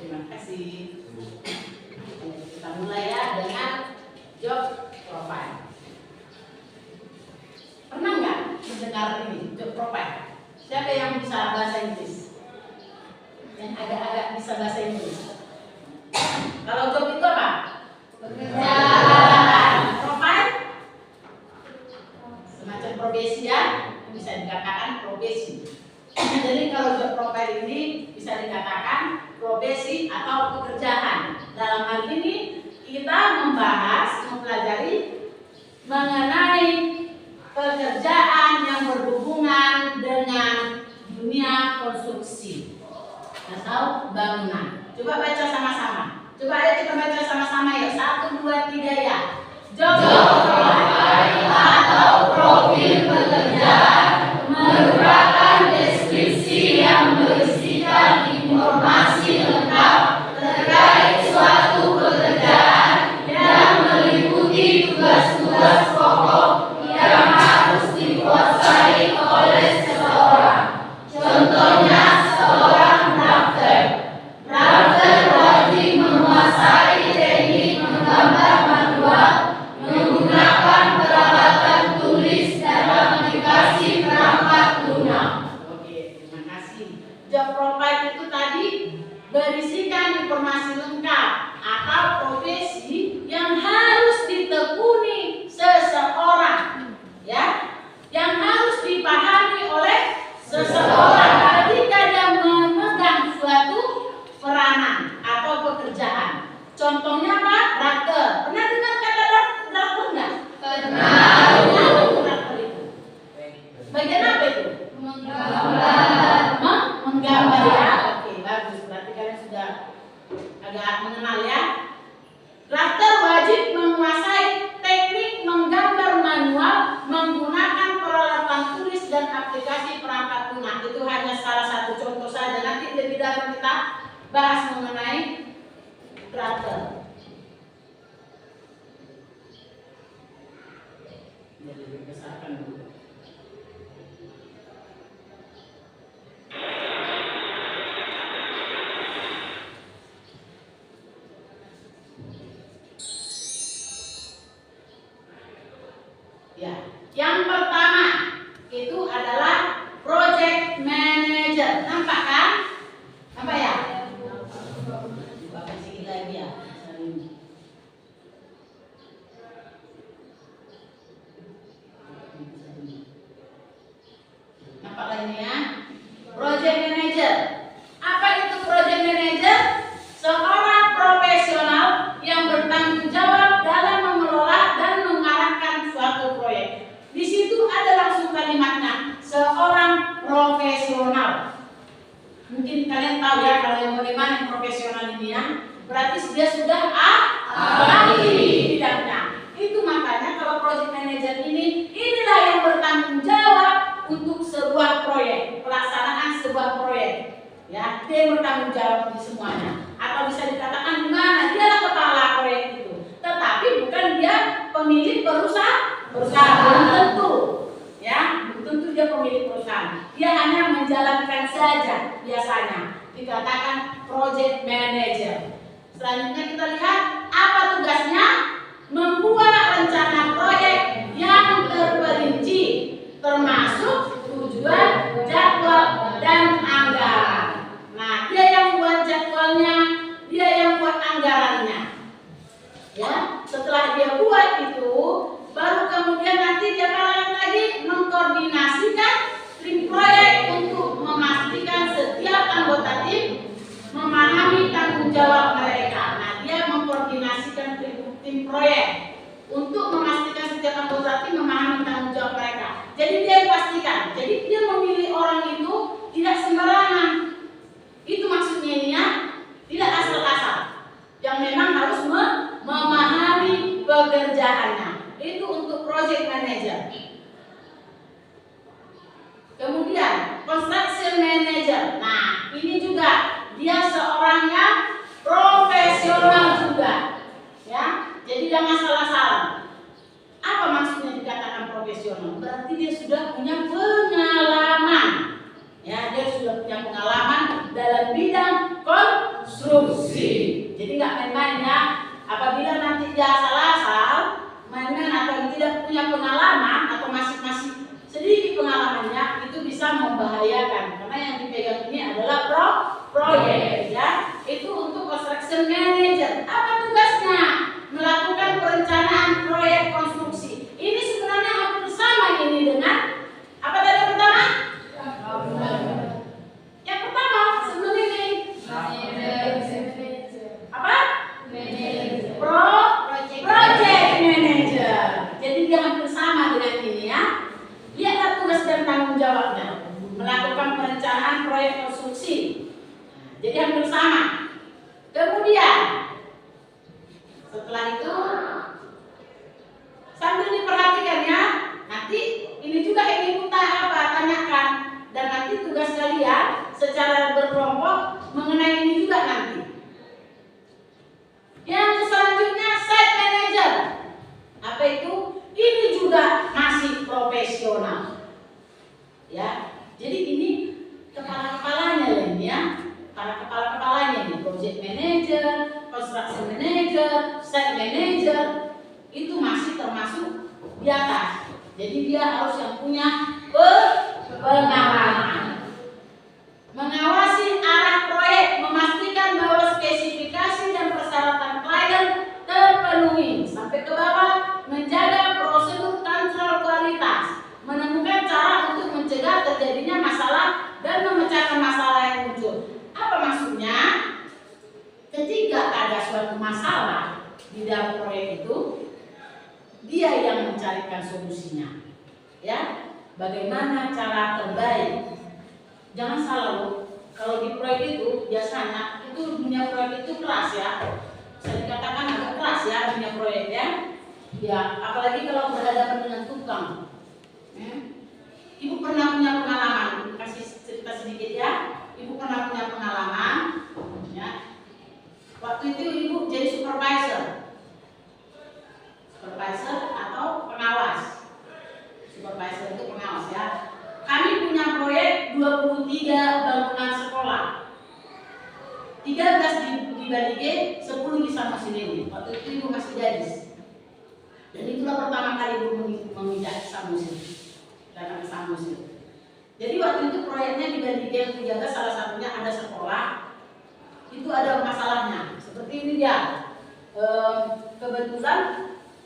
Terima kasih. Kita mulai ya dengan job profile. Pernah nggak mendengar ini job profile? Siapa yang bisa bahasa Inggris? Yang agak-agak bisa bahasa Inggris? Kalau job itu apa? Pekerjaan. Profile? Semacam profesi ya, bisa dikatakan profesi. Jadi kalau job profile ini bisa dikatakan profesi atau pekerjaan. Dalam hal ini kita mempelajari mengenai pekerjaan yang berhubungan dengan dunia konstruksi atau bangunan. Coba baca sama-sama. Coba ayo kita baca sama-sama ya. 1, 2, 3 ya. Job profile atau profil pekerjaan merupakan deskripsi yang berisikan informasi lengkap terkait suatu pekerjaan yang meliputi tugas-tugas pokok yang harus dikuasai oleh seseorang. Contohnya seorang drafter. Drafter wajib menguasai teknik menggambar manual menggunakan peralatan tulis dan aplikasi perangkat lunak. Oke, terima kasih. Job profile itu tadi berisikan informasi lengkap atau profesi yang harus ditekuni seseorang, ya, yang harus dipahami oleh seseorang ketika dia memegang suatu peranan atau pekerjaan. Contohnya apa? Drafter. Pernah dengar kata drafter enggak? Pernah. Drafter itu bagian apa itu? Menggambar ya. Oke, bagus. Berarti kalian sudah agak mengenal ya. Drafter wajib menguasai teknik menggambar manual menggunakan peralatan tulis dan aplikasi perangkat lunak. Itu hanya salah satu contoh saja. Nanti lebih dalam kita bahas mengenai drafter. Jadi dibesarkan dulu. Ya, yang pertama itu adalah project manager. Nampak kan? Apa ya? Bapak sedikit lagi ya. Nampak lagi ya? Project manager. Apa itu project manager? Seorang profesional yang bertanggung jawab dalam mengelola dan mengarahkan suatu proyek. Di situ ada langsung kalimatnya, seorang profesional. Mungkin kalian tahu ya kalau yang bagaimana yang profesional ini ya, berarti dia sudah ahli di bidangnya. Itu makanya kalau project manager ini, inilah yang bertanggung jawab untuk sebuah proyek, pelaksanaan sebuah proyek. Ya, dia yang bertanggung jawab di semuanya. Atau bisa dikatakan di mana dialah kepala proyek itu. Tetapi bukan dia pemilik perusahaan, belum tentu. Ya, belum tentu dia pemilik perusahaan. Dia hanya menjalankan saja biasanya. Dikatakan project manager. Selanjutnya kita lihat apa tugasnya? Membuat rencana proyek yang terperinci, termasuk tujuan, jadwal, dan anggaran. Nah, dia yang buat jadwalnya, dia yang buat anggarannya. Ya, setelah dia buat itu, baru kemudian nanti dia lagi mengkoordinasikan tim proyek untuk memastikan setiap anggota tim memahami tanggung jawab mereka. Nah, dia mengkoordinasikan tim Jadi dia pastikan. Jadi dia memilih orang itu tidak sembarangan. Itu maksudnya ini ya, tidak asal-asal. Yang memang harus memahami pekerjaannya. Itu untuk project manager. Kemudian construction manager. Nah, ini juga dia seorang yang profesional juga. Ya, jadi jangan salah-salah. Apa maksudnya dikatakan profesional? Berarti dia sudah punya pengalaman. Ya, dia sudah punya pengalaman dalam bidang konstruksi. Jadi nggak main-main ya. Apabila nanti dia asal-asal, main-main atau tidak punya pengalaman atau masih sedikit pengalamannya, itu bisa membahayakan. Karena yang dipegang ini adalah proyek ya. Itu untuk construction manager. Apa tugasnya? Melakukan perencanaan proyek konstruksi. Ini sebenarnya hampir sama ini dengan apa tadi yang pertama? Yang pertama sebelum ini apa? Project manager. Jadi dia hampir sama dengan ini ya. Lihatlah tugas dan tanggung jawabnya. Melakukan perencanaan proyek konstruksi. Jadi hampir sama. Kemudian setelah itu sambil diperhatikan ya, nanti ini juga yang kita tanyakan, dan nanti tugas kalian secara berkelompok mengenai ini juga nanti. Yang selanjutnya site manager. Apa itu? Ini juga masih profesional. Ya, jadi ini kepala-kepalanya ini ya, para kepala-kepalanya ini, project manager, construction manager, site manager, itu masih termasuk di atas. Jadi dia harus yang punya pengalaman. Mengawasi arah proyek, memastikan bahwa spesifikasi dan persyaratan klien terpenuhi. Sampai ke bawah, menjaga prosedur kontrol kualitas, menemukan cara untuk mencegah terjadinya masalah dan memecahkan masalah yang muncul. Apa maksudnya? Ketika ada suatu masalah di dalam proyek itu, dia yang mencarikan solusinya. Ya, bagaimana cara terbaik? Jangan salah loh, kalau di proyek itu biasanya itu dunia proyek itu keras ya. Bisa dikatakan agak keras ya dunia proyek ya. Ya, apalagi kalau berhadapan dengan tukang. Ibu pernah punya pengalaman, kasih cerita sedikit ya. Ibu pernah punya pengalaman, ya. Waktu itu ibu jadi supervisor atau pengawas. Supervisor itu pengawas ya. Kami punya proyek 23 bangunan sekolah. 13 di Bali G, 10 di Samosir. Waktu itu ibu masih gadis. Dan itulah pertama kali ibu memijak Samosir. Datang ke Samosir. Jadi waktu itu proyeknya di Bali G yang dijaga salah satunya ada sekolah. Itu ada masalahnya. Seperti ini dia. Kebetulan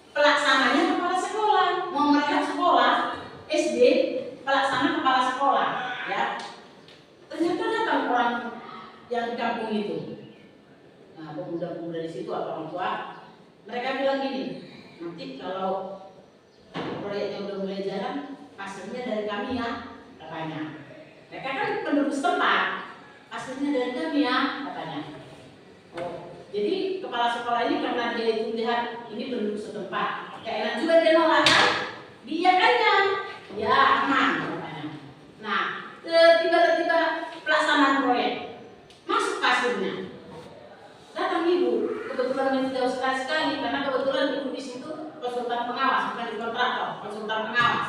pelaksananya kepala sekolah, mau merehab sekolah SD, pelaksana kepala sekolah, ya. Ternyata datang orang yang di kampung itu. Nah, pemuda-pemuda di situ atau orang tua, mereka bilang gini, nanti kalau proyeknya udah mulai jalan, hasilnya dari kami ya, katanya. Mereka kan penduduk setempat, hasilnya dari kami ya, katanya. Oh, jadi kepala sekolah ini karena dia itu lihat ini penduduk setempat, kayak enak juga dia nolak kan? Diiyakannya, ya aman katanya. Nah, tiba-tiba pelaksanaan proyek masuk hasilnya. Datang ibu, kebetulan itu jauh sekali karena kebetulan ibu di situ konsultan pengawas, bukan di kontraktor, konsultan pengawas.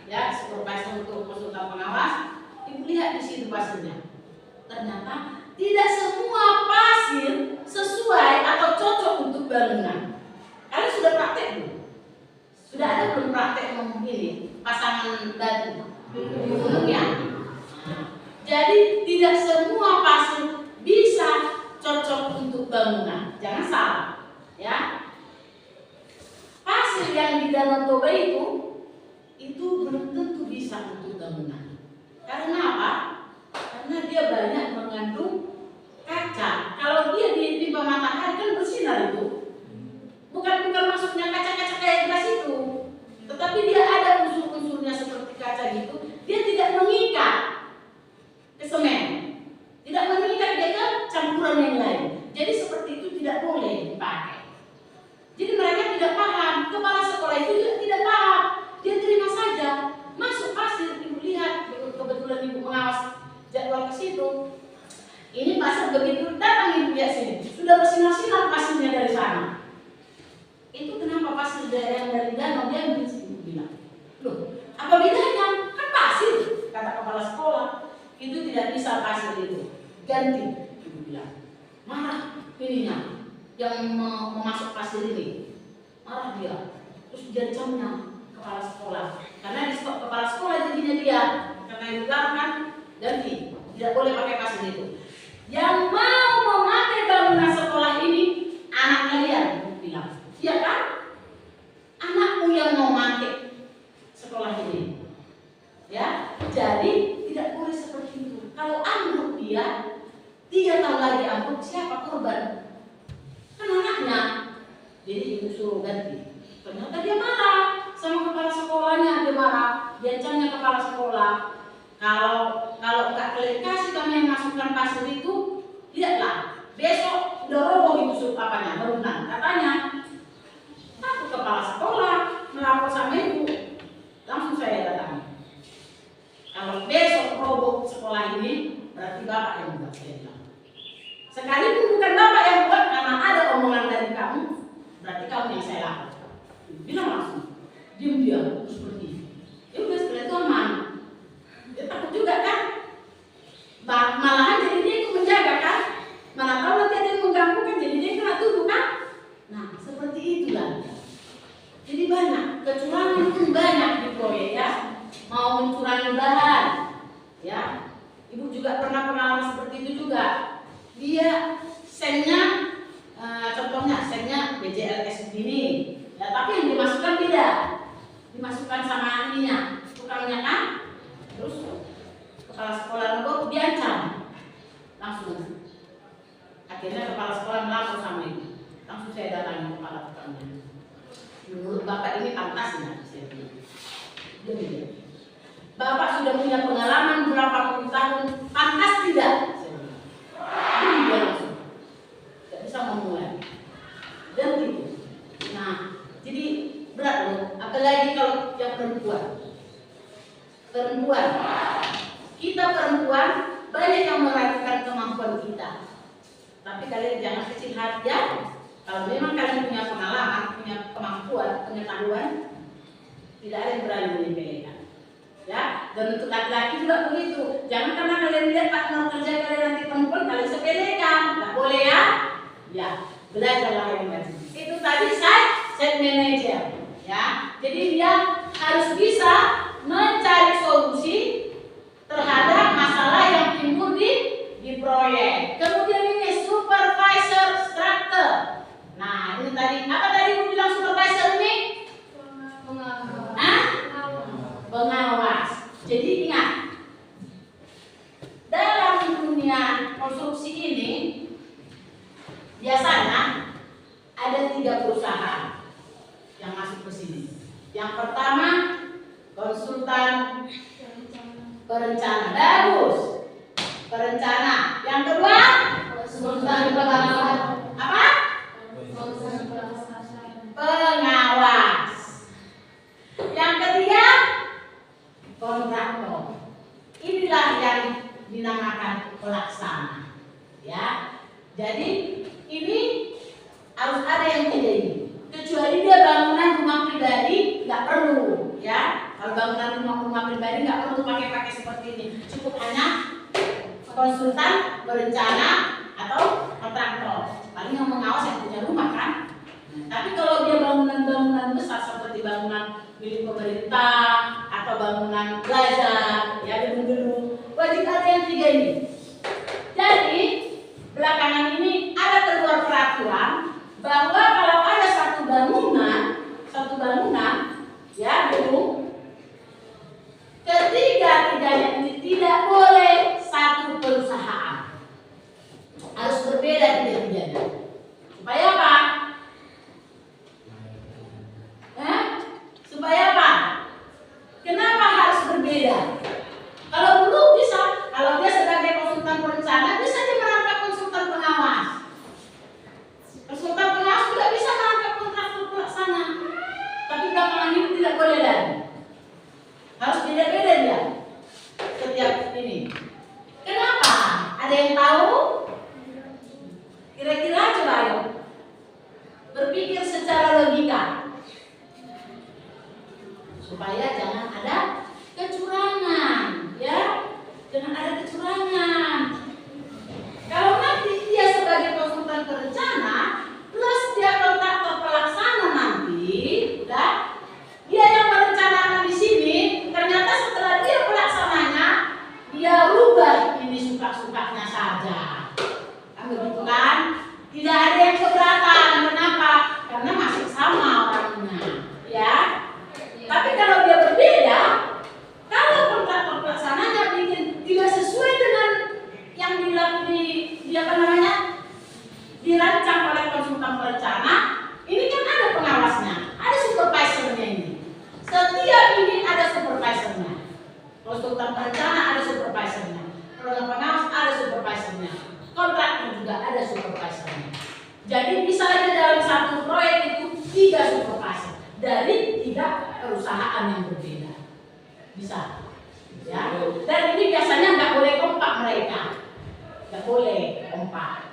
Ya, supervisor untuk konsultan pengawas. Ibu lihat di situ hasilnya. Ternyata tidak semua pasir sesuai atau cocok untuk bangunan. Kalian sudah praktek belum? Sudah ada belum praktek ini pasangan batu? Belum ya? Jadi tidak semua pasir bisa cocok untuk bangunan. Jangan salah, ya. Pasir yang di Danau Toba itu belum tentu bisa untuk bangunan. Karena apa? Karena dia banyak mengandung kaca. Kalau dia ditimpa matahari kan bersinar itu. Bukan masuknya kaca-kaca kayak gelas itu, tetapi dia ada unsur-unsurnya seperti kaca Apa bedanya? Kan pasir, kata kepala sekolah. Itu tidak bisa pasir itu. Ganti, ibu bilang. Marah ininya yang memasuk pasir ini. Marah dia. Terus diancamnya kepala sekolah. Karena di kepala sekolah jadinya dia. Karena ibu bilang kan ganti, tidak boleh pakai pasir itu. Yang mau memakai bangunan sekolah ini anak kalian, ibu bilang. Iya kan? Anakmu yang mau pakai sekolah ini. Ya, jadi tidak boleh seperti itu. Kalau ambruk dia 3 tahun lagi ambruk, siapa korban? Kan anaknya. Jadi ibu suruh ganti. Ternyata dia marah sama kepala sekolahnya, dia marah. Dia ancamnya kepala sekolah. Kalau nggak kalian kasih kami yang masukkan pasir itu, lihatlah besok udah roboh itu apanya bangunan. Katanya, aku kepala sekolah melapor sama ibu, langsung saya datangi. Kalau besok roboh sekolah ini, berarti bapak yang buat, saya bilang. Sekalipun bukan bapak yang buat, karena ada omongan dari kamu, berarti kamu yang saya lapor. Bilang langsung, diam-diam terus pergi. Ya udah setelah itu aman. Dia takut juga kan? Malahan jadi dia itu menjaga kan? Mana tahu nanti ada yang mengganggu kan? Jadi dia kena tuduh kan? Nah seperti itulah. Jadi banyak kecurangan pun banyak di proyek ya. Mau mencurangi bahan, ya. Ibu juga pernah pengalaman seperti itu juga. Dia sennya, contohnya sennya BJLS begini, ya. Tapi yang dimasukkan beda, dimasukkan sama ininya, tukangnya kan. Terus kepala sekolah itu diancam, langsung. Akhirnya kepala sekolah melapor sama ibu. Langsung saya datangi kepala tukangnya. Menurut bapak ini pantas ya, saya bilang. Dia bapak sudah punya pengalaman berapa puluh tahun, pantas tidak? Dia langsung, tidak bisa memulai. Dan gitu. Nah, jadi berat loh. Apalagi kalau yang perempuan. Kita perempuan banyak yang meragukan kemampuan kita. Tapi kalian jangan kecil hati ya. Kalau memang kalian punya pengalaman, punya kemampuan, pengetahuan, tidak ada yang berani menyepelekan. Ya, dan untuk laki-laki juga begitu. Jangan karena kalian lihat partner kerja kalian nanti perempuan, kalian sepelekan. Tidak boleh ya. Ya, belajarlah yang baik. Itu tadi site manager. Ya, jadi dia harus bisa mencari solusi terhadap masalah yang timbul di proyek. Kemudian ini supervisor structure. Nah, ini tadi apa tadi aku bilang supervisor ini? Pengawas. Jadi ingat, dalam dunia konstruksi ini biasanya ada 3 perusahaan yang masuk ke sini. Yang pertama konsultan perencana, bagus. Perencana. Yang kedua konsultan pengawas. Apa? Pengawas. Yang ketiga kontraktor. Inilah yang dinamakan pelaksana. Ya. Jadi ini harus ada yang tidak ini. Kecuali dia bangunan rumah pribadi nggak perlu, ya. Kalau bangunan rumah pribadi nggak perlu pakai seperti ini. Cukup hanya konsultan berencana atau kontraktor. Paling yang mengawas yang punya rumah kan. Tapi kalau dia bangunan besar seperti bangunan milik pemerintah atau bangunan belajar, ya gedung-gedung, wajib ada yang 3 ini. Jadi belakangan ini ada keluar peraturan bahwa kalau ada satu bangunan, ya gedung, ketiga-tiganya ini tidak boleh satu perusahaan, harus berbeda tiga-tiganya. Supaya apa? Supaya apa? Kenapa harus berbeda? Kalau dulu bisa, kalau dia sebagai konsultan perencana bisa dia merangkap konsultan pengawas. Konsultan pengawas juga supaya jangan ada kecurangan, ya, jangan ada kecurangan. Kalau nanti dia sebagai konsultan perencana plus dia kontraktor pelaksana nanti, udah, dia yang merencanakan di sini, ternyata setelah dia pelaksananya dia rubah ini suka-sukanya saja, kan begitu kan? Tidak ada yang keberatan. Kenapa? Karena masih sama orangnya, ya. Tapi kalau dia berbeda, kalau kontraktor pelaksananya bikin tidak sesuai dengan yang dirancang oleh konsultan perencana, ini kan ada pengawasnya, ada supervisornya ini. Setiap ini ada supervisornya. Konsultan perencana ada supervisornya, program pengawas ada supervisornya, kontraktor juga ada supervisornya. Jadi bisa aja dalam satu proyek itu 3 supervisor dari 3 perusahaan yang berbeda, bisa, ya. Dan ini biasanya nggak boleh kompak mereka, nggak boleh kompak,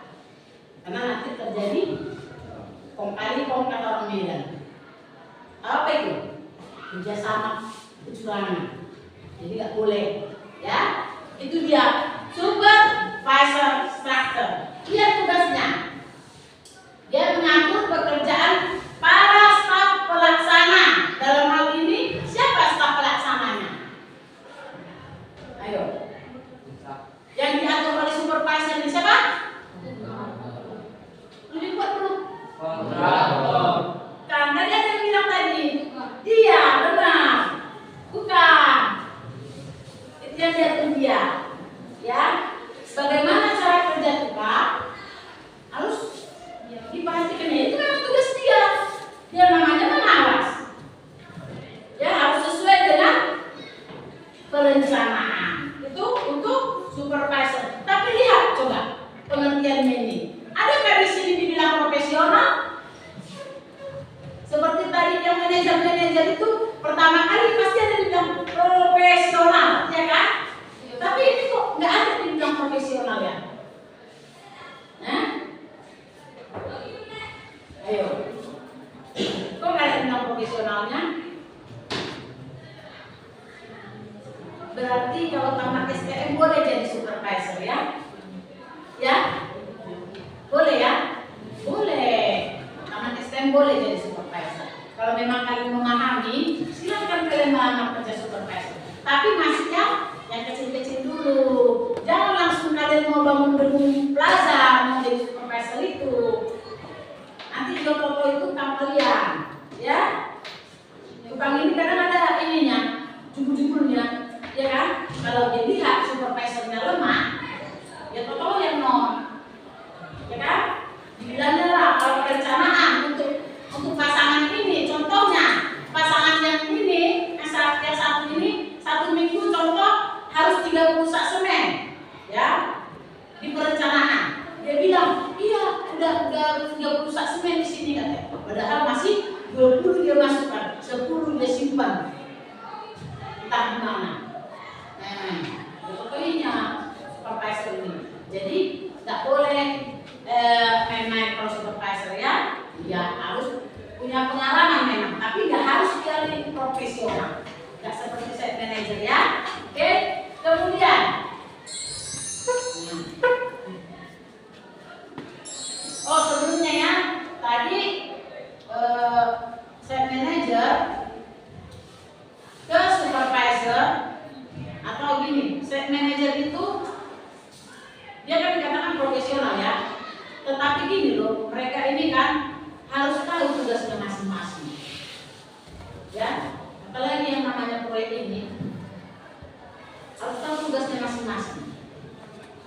karena nanti terjadi kong kali kong kata orang Medan. Apa itu? Kerjasama kecurangan. Jadi nggak boleh, ya. Itu dia supervisor structure. Dia tugasnya, dia mengatur pekerjaan para staf pelaksana. Dalam hal ini siapa staf pelaksananya? Ayo. Yang diatur oleh supervisor ini siapa? Lebih kuat belum? Karena dia yang bilang tadi, dia benar, bukan. Itu yang diatur dia, ya. Bagaimana cara kerja tukang harus diperhatikan, itu memang tugas dia. Dia namanya pengawas. Ya, harus sesuai dengan perencanaan. Itu untuk supervisor. Tapi lihat coba pengertiannya ini. Adakah di sini dibilang profesional? Seperti tadi yang manajer itu pertama kali pasti ada dibilang profesional, ya kan? Tapi ini kok nggak ada dibilang profesional, ya? Nah, ayo, kok nggak ada dibilang profesionalnya? Berarti kalau tamat STM boleh jadi supervisor, ya? Ya? Boleh, ya? Boleh. Tamat STM boleh jadi supervisor. Kalau memang kalian memahami, silakan kalian melamar kerja supervisor. Tapi masih yang kecil-kecil dulu. Jangan langsung kalian mau bangun gedung plaza mau jadi supervisor itu. Nanti foto itu kalian, ya. Tukang ini kadang ada ininya, jubul-jubulnya, ya kan? Kalau dia lihat supervisornya lemah, ya foto yang non, ya kan? Dibilangnya lah kalau perencanaan untuk pasangan ini, contohnya pasangan yang ini, yang satu ini, 1 minggu contoh harus 30 sak semen, ya, di perencanaan. Dia bilang, iya, udah 30 sak semen di sini katanya. Padahal masih 20 dia masukkan, 10 dia simpan. Entah di mana. Nah, pokoknya supervisor ini. Jadi tak boleh main-main kalau supervisor, ya. Ya harus punya pengalaman memang, tapi nggak harus jadi profesional. Nggak seperti site manager, ya. Oke, kemudian sebelumnya, ya, tadi site manager ke supervisor atau gini, site manager itu dia kan dikatakan profesional, ya. Tetapi gini loh, mereka ini kan harus tahu tugasnya masing-masing, ya. Apalagi yang namanya proyek ini harus tahu tugasnya masing-masing.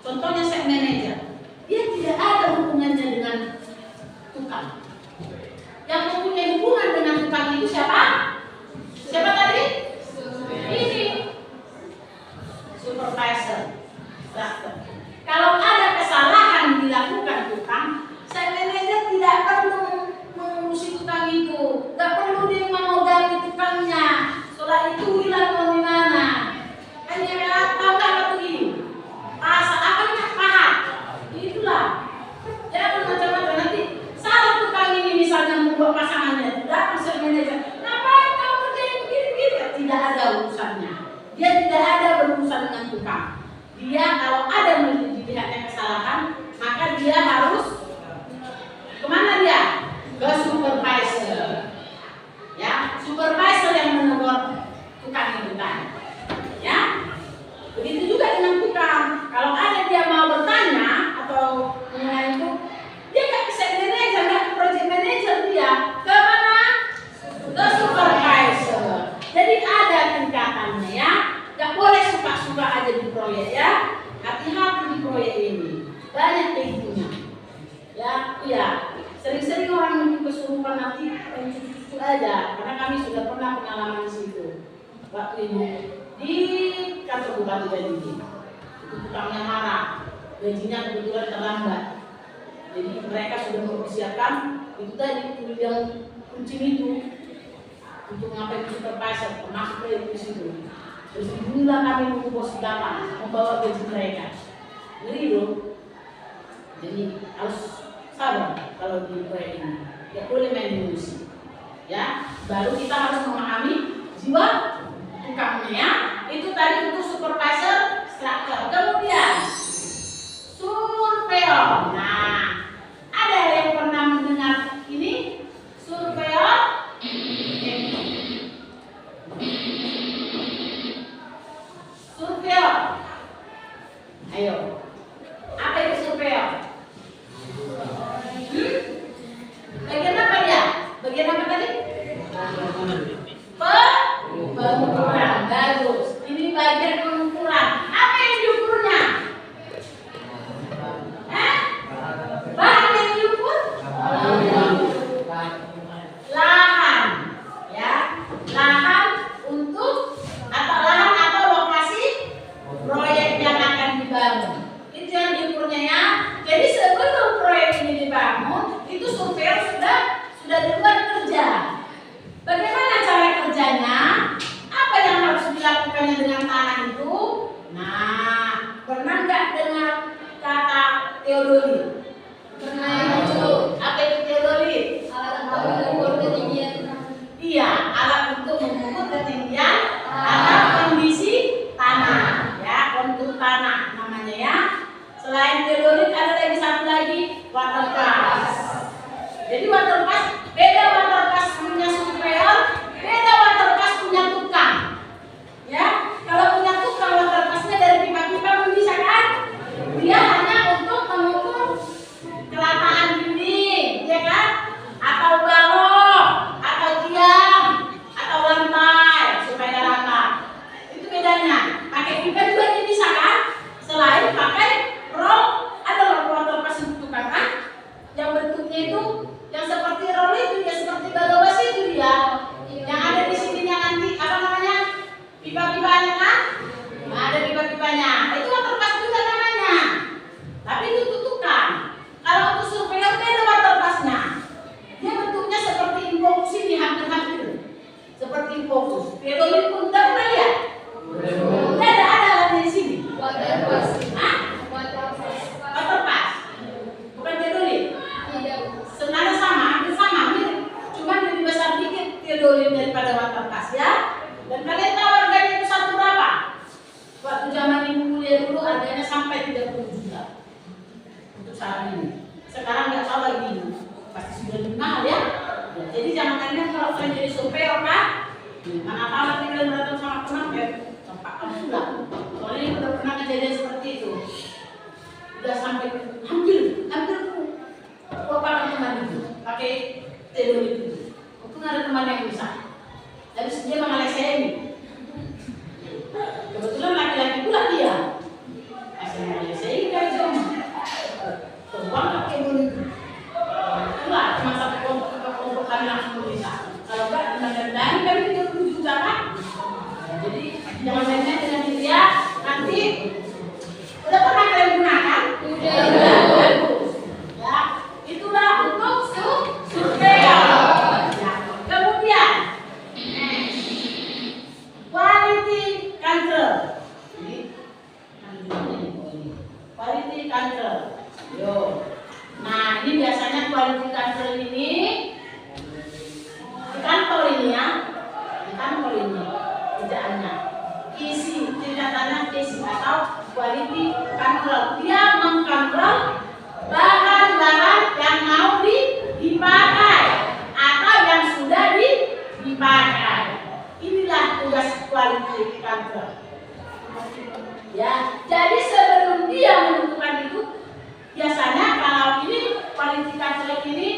Contohnya site manager, dia tidak ada hubungannya dengan tukang. Yang mempunyai hubungan dengan tukang itu siapa? Siapa tadi? Ini supervisor. Kalau ada kesalahan dilakukan tukang, site manager tidak perlu mengurusi tukang itu, nggak perlu dia mau ganti tukangnya. Setelah itu hilang mau di mana? Kan dia tahu nggak begini? Rasa apa pahat? tidak ada urusannya. Dia tidak ada berurusan dengan tukang. Dia kalau ada melihatnya kesalahan, maka dia harus kemana dia? Ke supervisor. Ya, supervisor yang menegur tukang itu kan. Ya, begitu juga dengan tukang. Kalau ada dia mau bertanya atau mengenai itu, dia nggak bisa manajer, nggak ke project manager dia ke mana? Ke supervisor. Jadi ada tingkatannya ya. Nggak boleh suka-suka aja di proyek ya. Hati-hati di proyek ini. Banyak pintunya. Ya, iya. Sering-sering orang mungkin kesurupan nanti cucu-cucu aja, karena kami sudah pernah pengalaman di situ. Waktu itu di kantor Bupati Bandung, itu tukangnya marah, gajinya kebetulan terlambat. Jadi mereka sudah mempersiapkan itu tadi yang kucing itu untuk ngapain supervisor, masuk ke situ. Terus inilah kami menunggu bos datang membawa gaji mereka. Ngeri loh. Jadi harus sabar kalau di proyek ini. Ya boleh main emosi. Ya, baru kita harus memahami jiwa tukangnya. Itu tadi untuk supervisor, struktur. Kemudian surveyor. Nah, ada yang pernah mendengar ini? Surveyor? Surveyor. Ayo. Apa itu surveyor? Bagian apa dia? Bagian apa tadi? Pengukuran. Bagus. Ini bagian pengukuran. Apa yang diukurnya? Bahan yang diukur? Lahan. Ya, lahan untuk atau lahan atau lokasi proyek yang akan dibangun. Itu yang diukurnya ya. Jadi sebelum proyek ini dibangun, itu surveyor sudah duluan kerja. Bagaimana cara kerjanya? Apa yang harus dilakukannya dengan tanah itu? Nah, pernah nggak dengar kata teodoli? Pernah itu. Apa itu teodoli? Alat mengukur ketinggian. Iya, alat untuk mengukur ketinggian atau kondisi tanah. Ya, kontur tanah namanya ya. Selain teodoli ada lagi satu lagi, waterpass. Jadi waterpass beda, waterpass punya surveyor, beda waterpass punya tukang. Ya, kalau punya tukang waterpassnya dari pipa-pipa bisa kan? Dia hanya untuk mengukur kerataan dinding, ya kan? Atau balok, atau tiang, atau lantai supaya rata. Itu bedanya. Pakai pipa juga dia bisa kan? Selain pakai roll, ada waterpass untuk tukang kan? Yang bentuknya itu yang seperti roll itu dia seperti balok itu dia. Yang ada di sininya nanti apa namanya? Pipa-pipanya kan? Nah, ada pipa-pipanya. Itu waterpass juga namanya. Tapi itu tutukan. Kalau untuk surveyor beda waterpassnya. Dia bentuknya seperti infokus ini hampir-hampir. Seperti infokus. Teodoli pun tidak pernah lihat. Tidak ada di sini. Waterpass. Hah? Waterpass. Bukan teodoli. Sebenarnya sama, hampir sama, mirip. Cuma lebih besar dikit teodoli daripada waterpass ya. Dan kalian tahu harganya itu satu berapa? Waktu zaman ibu kuliah dulu harganya sampai 30 juta untuk saat ini. Sekarang nggak tahu lagi, pasti sudah lebih mahal ya. Jadi jangan kalian kalau kalian jadi surveyor kan, mana tahu nanti kalian datang sama teman ya, tempat kamu pulang. Soalnya ini udah pernah kejadian seperti itu. Udah sampai hampir lupakan teman itu pakai teodoli itu. Untung ada teman yang bisa. Tapi dia mengalih saya ini. Kebetulan laki-laki pula dia. Asal mengalih saya ini kan cuma terbang pakai teodoli itu. Itulah cuma satu kelompok kami langsung bisa. Kalau enggak dengan kami 30 juta kan. Jadi jangan main-main dengan dia. Nanti udah pernah kalian gunakan? Udah. Bagus. Ya, itulah untuk surveyor. Ya. Kemudian quality control. Quality control. Yo. Nah, ini biasanya quality control ini di kantor ini ya. Di kantor ini. singkatannya QC atau quality control. Dia mengkontrol bahan-bahan yang mau dipakai atau yang sudah dipakai. Inilah tugas quality control. Ya, jadi sebelum dia menentukan itu, biasanya kalau ini quality control ini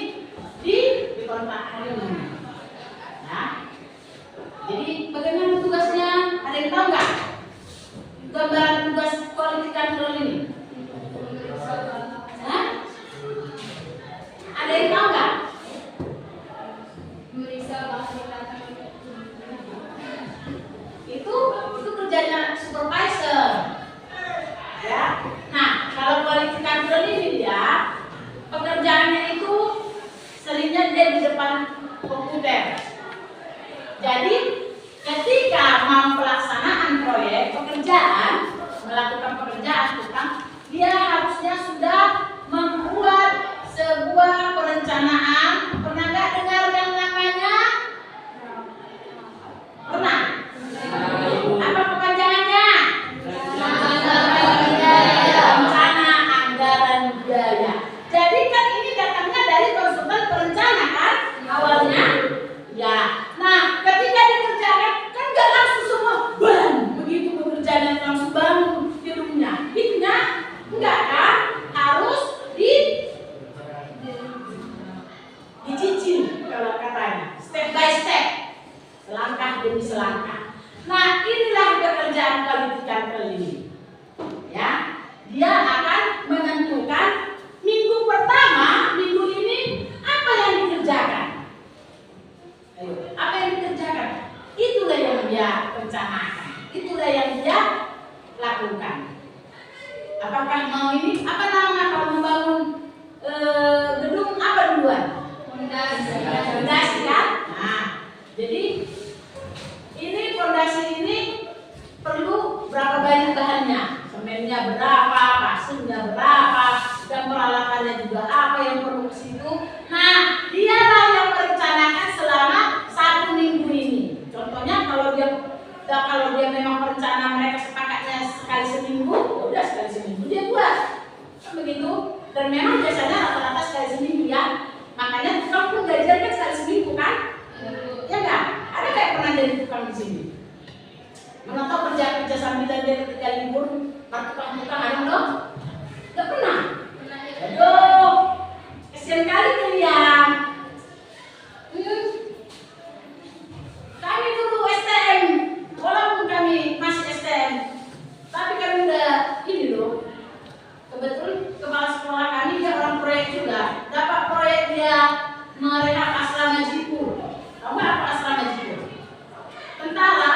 dikontak ini. Nah, jadi bagaimana tugasnya? Ada yang tahu nggak? Gambaran tugas quality control ini? Hah? Ada yang tahu nggak? Itu kerjanya supervisor. Ya. Nah, kalau quality control ini dia pekerjaannya itu seringnya dia di depan komputer. Jadi ketika mau pelaksanaan proyek melakukan pekerjaan tukang, dia harusnya sudah membuat sebuah perencanaan. Pernah nggak dengar yang namanya? Pernah? Apa kepanjangannya? Rencana anggaran biaya. Jadi kan ini datangnya dari konsultan perencana kan awalnya? Ya. Nah, ketika dikerjakan kan nggak langsung semua bang begitu pekerjaan langsung bangun gedungnya. Itunya enggak kan? Harus dicicil kalau katanya, step by step, selangkah demi selangkah. Nah, inilah pekerjaan quality control ini. Ya, dia akan menentukan minggu pertama, minggu ini apa yang dikerjakan. Ayo, apa yang dikerjakan? Itulah yang dia rencanakan. Itulah yang dia lakukan. Apakah mau ini? Apa namanya kalau membangun gedung apa duluan? Fondasi kan? Nah, jadi ini fondasi ini perlu berapa banyak bahannya? Semennya berapa, pasirnya berapa, dan peralatannya juga apa yang perlu ke situ. Nah, dialah yang merencanakan selama 1 minggu ini. Contohnya kalau dia memang perencana mereka sepakatnya sekali seminggu, udah sekali seminggu dia buat. Kan begitu? Dan memang biasanya rata-rata sekali seminggu ya. Makanya tukang pun gajian kan sekali seminggu kan? Ya enggak? Ada kayak pernah jadi tukang di sini? Mana tahu kerja sambilan dia ketika libur, tukang ada dong? Enggak pernah. Aduh, kesian kali kalian. Kami dulu STM, walaupun kami masih STM, tapi kami udah ini loh. Kebetulan kepala sekolah kami dia orang proyek juga. Dapat proyek dia merehab asrama jiwa. Tahu nggak apa asrama jiwa? Tentara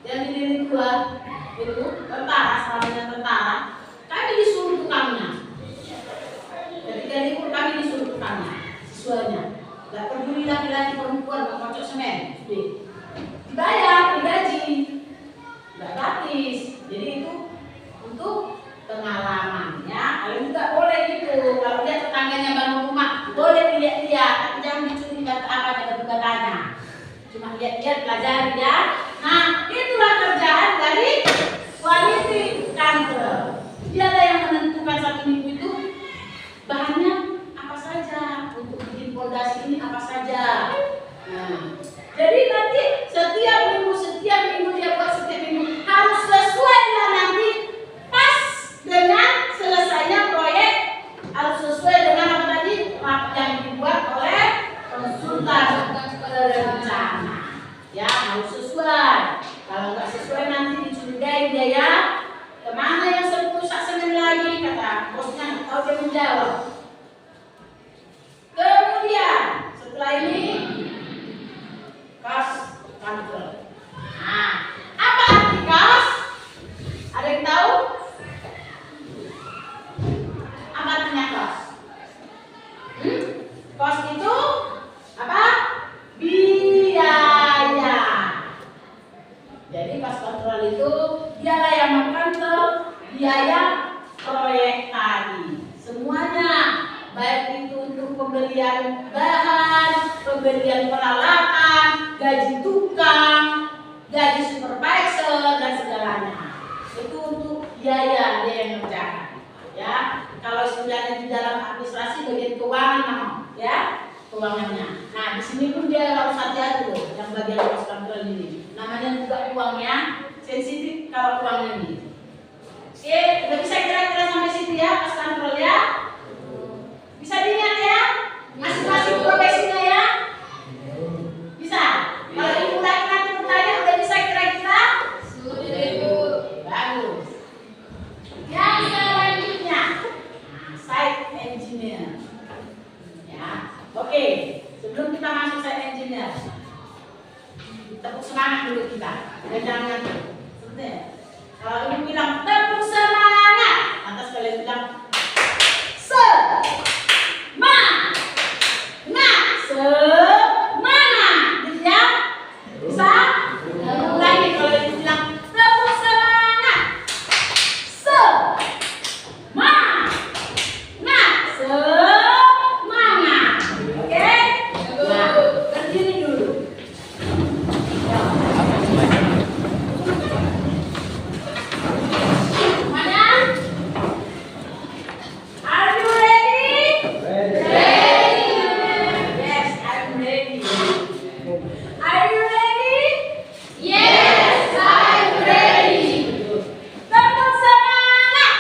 yang didiri dua itu tentara, asramanya tentara. Kami disuruh tukangnya. Ketika libur kami disuruh tukangnya, siswanya. Gak peduli laki-laki perempuan mau kocok semen, dibayar, digaji, gak gratis. Jadi itu untuk pengalaman ya. Kalau juga boleh gitu. Kalau dia tetangganya bangun rumah, boleh lihat-lihat, tapi jangan dicuri batu apa batu-batanya. Cuma lihat-lihat, pelajari ya. Nah, itulah kerjaan dari quality control. Dialah yang menentukan 1 minggu itu bahannya apa saja, untuk bikin fondasi ini apa saja. Nah, jadi nanti setiap minggu dia buat setiap minggu harus sesuai lah nanti pas dengan selesainya proyek, harus sesuai dengan apa tadi yang dibuat oleh konsultan perencana. Ya, harus sesuai. Kalau nggak sesuai nanti dicurigai dia ya. Kemana yang rusak semen lagi kata bosnya, tahu dia menjawab. Kemudian setelah ini cost control. Nah, apa arti cost? Ada yang tahu? Apa artinya cost? Cost itu apa? Biaya. Jadi cost control itu dialah yang mengkontrol biaya proyek tadi. Semuanya, baik itu untuk pembelian bahan, pembelian peralatan, gaji tukang, gaji supervisor dan segalanya. itu untuk biaya dia yang ngerjakan. Ya, kalau istilahnya di dalam administrasi bagian keuangan, ya keuangannya. Nah di sini pun dia harus hati-hati loh, yang bagian cost control ini. Namanya juga uangnya sensitif kalau uangnya ini. Oke, udah bisa kira-kira sampai situ ya cost control ya? Bisa diingat ya? Masing-masing profesinya ya? Bisa? Kalau ibu lagi nanti bertanya udah bisa kira-kira? Sudah ibu. Bagus. Yang selanjutnya, site engineer. Ya, oke. Sebelum kita masuk site engineer, tepuk semangat dulu kita. Dan jangan sebenarnya. Kalau ibu bilang tepuk semangat, lantas kalian bilang semangat, gitu ya? Bisa? Ulangi kalau ibu bilang tepuk semangat, semangat, semangat, oke? Nah, berdiri dulu. Semuanya? Are you ready? Ready. Yes, I'm ready. Are you ready? Yes, I'm ready. Tepuk semangat.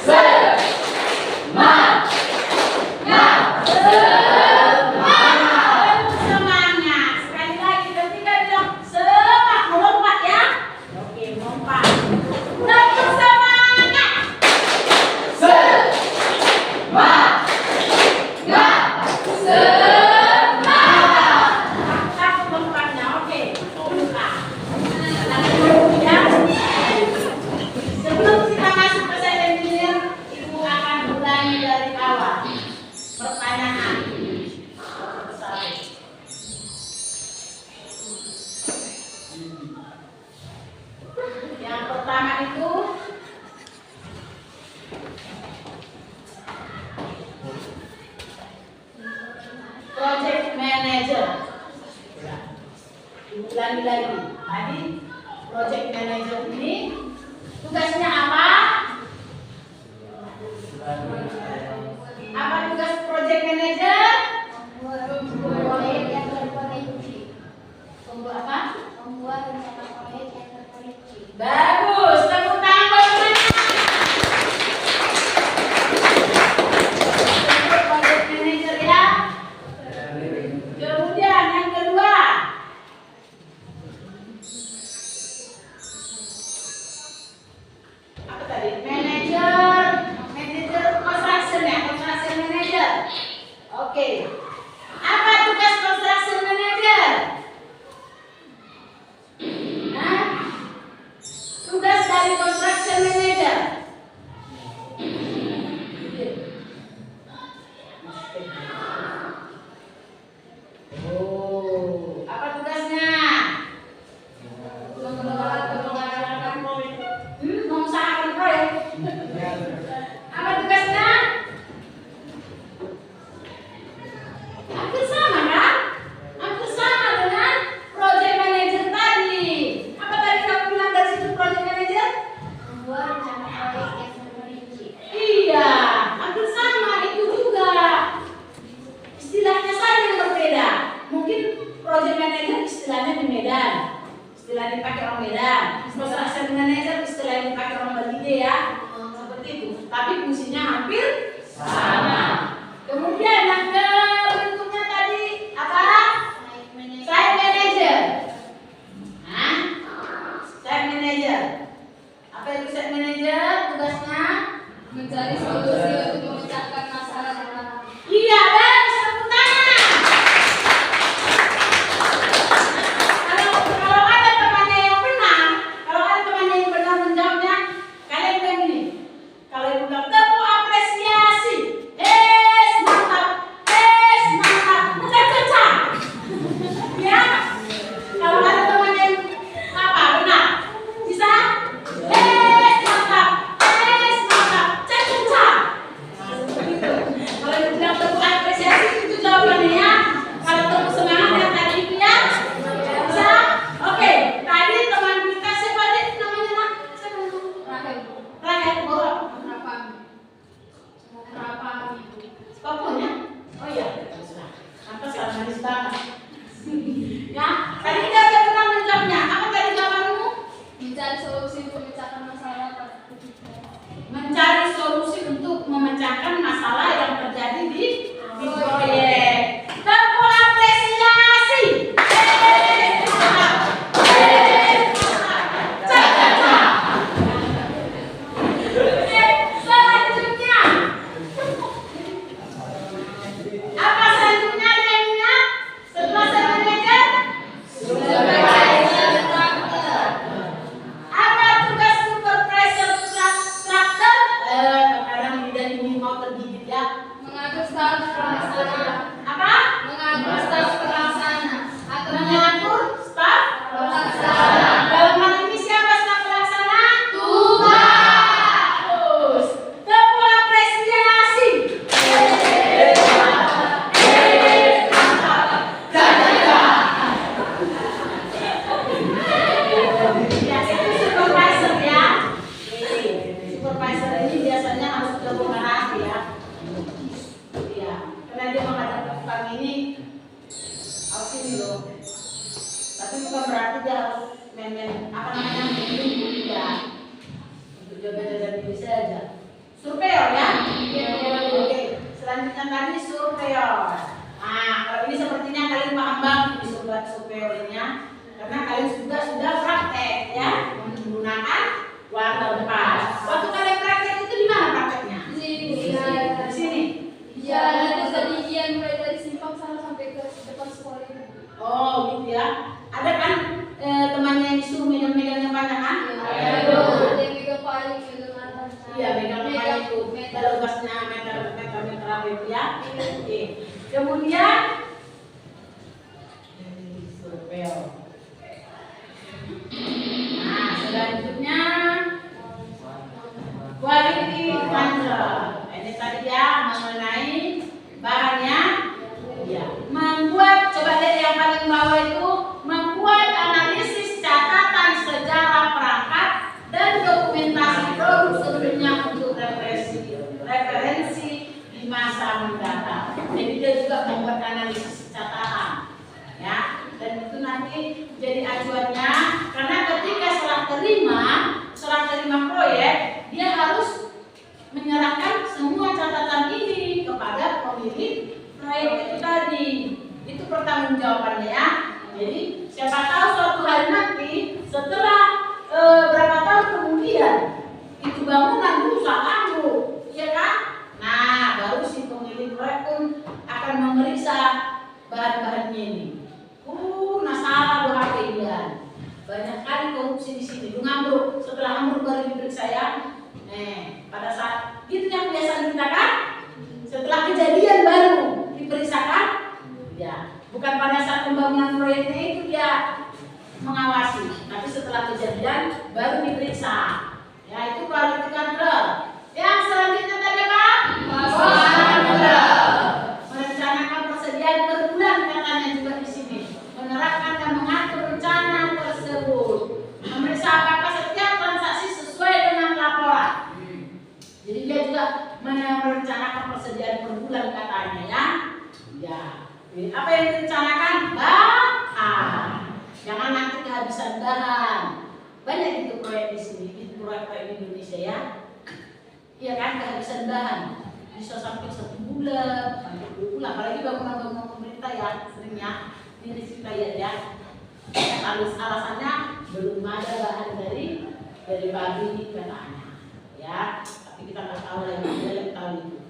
Semangat. Tepuk semangat. Sekali lagi ketika bilang semangat, melompat ya. Oke, melompat. Tepuk semangat. Takut lompatnya, oke. Buka. Tangan dulu ya. Sebelum kita masuk ke site engineer, ibu akan ulangi dari awal. Pertanyaan. Yang pertama itu project manager. Ulangi lagi. Tadi project manager ini tugasnya apa? Apa tugas project manager? Proyek yang terkoneksi. Membuat apa? Membuat rencana proyek yang terkoneksi. Bagus, tepuk tangan buat semuanya. Project manager ya. Kemudian yang kedua, apa tadi? Manager construction ya, construction manager. Oke. Apa tugas construction manager? Nah, tugas dari construction manager. Oh, apa tugasnya? Mengusahakan proyek. Apa tugasnya? Hampir sama kan? Hampir sama dengan project manager tadi. Apa tadi kamu bilang dari situ project manager? Membuat rencana proyek yang terkoneksi. Iya, hampir sama itu juga. Istilahnya saja yang berbeda. Mungkin project manager istilahnya di Medan, istilah dipakai orang Medan. Construction manager istilah yang dipakai orang Bali ya, seperti itu. Tapi fungsinya hampir sama. Kemudian yang bentuknya tadi apa? Site manager. Nah, site manager. Apa itu site manager? Tugasnya Mencari solusi untuk memecahkan masalah. iya, bagus, tepuk tangan. Kalau ada temannya yang benar, kalau ada temannya yang benar menjawabnya, kalian bilang gini. Kalau ibu bilang tepuk apresiasi, mantap, cecah. Ya, kalau ada temannya yang apa benar, bisa, mantap, cecah. apa namanya ya untuk jaga diri saja. Surveyor ya. Oke. Selanjutnya tadi surveyor. Nah, kalau ini sepertinya kalian paham banget di surveyor ini ya. Karena kalian sudah praktek ya menggunakan warna lepas. Waktu kalian praktek itu di mana prakteknya? Di sini. Ya, itu tadi yang mulai dari simpang sana sampai ke depan sekolah itu. Oh, gitu ya. Ada kan temannya yang disuruh megang-megang yang banyak kan? Ada yang megang paling, megang atas. Iya, megang paling itu. Meter luasnya meter apa itu ya. Oke. Kemudian surveyor. Nah, selanjutnya quality control. Ini tadi ya mengenai bahannya. Ya, membuat coba lihat yang paling bawah itu membuat analisis catatan sejarah perangkat dan dokumentasi produk sebelumnya untuk referensi di masa mendatang. Jadi dia juga membuat analisis catatan, ya. Dan itu nanti jadi acuannya karena ketika serah terima proyek dia harus menyerahkan semua catatan ini kepada pemilik proyek itu tadi. Itu pertanggungjawabannya ya. Jadi siapa tahu suatu hari nanti setelah berapa tahun kemudian itu bangunan rusak ambruk, ya kan? Nah, baru si pemilik proyek pun akan memeriksa bahan-bahannya ini. Nah salah doa keindahan. Banyak kali korupsi di sini. Lu ngambruk, setelah ambruk baru diperiksa ya. Pada saat itu yang biasa kita kan? Setelah kejadian baru diperiksakan. Ya, bukan pada saat pembangunan proyeknya itu dia mengawasi, tapi setelah kejadian baru diperiksa. Ya, itu quality control. Yang selanjutnya tadi apa? Merencanakan persediaan per bulan katanya juga di sini. Menerapkan dan mengatur rencana tersebut. Memeriksa apakah setiap transaksi sesuai dengan laporan. Jadi dia juga merencanakan persediaan per bulan katanya ya. Ya. Apa yang direncanakan? Bahan. Jangan nanti kehabisan bahan. Banyak itu proyek di sini, itu proyek di Indonesia ya. Iya kan, kehabisan bahan. Bisa sampai 1 bulan, sampai 2 bulan. Apalagi bangunan-bangunan pemerintah ya, seringnya ini kita lihat ya. Alasannya belum ada bahan dari pabrik katanya. Ya, tapi kita nggak tahu lagi, dia yang tahu itu.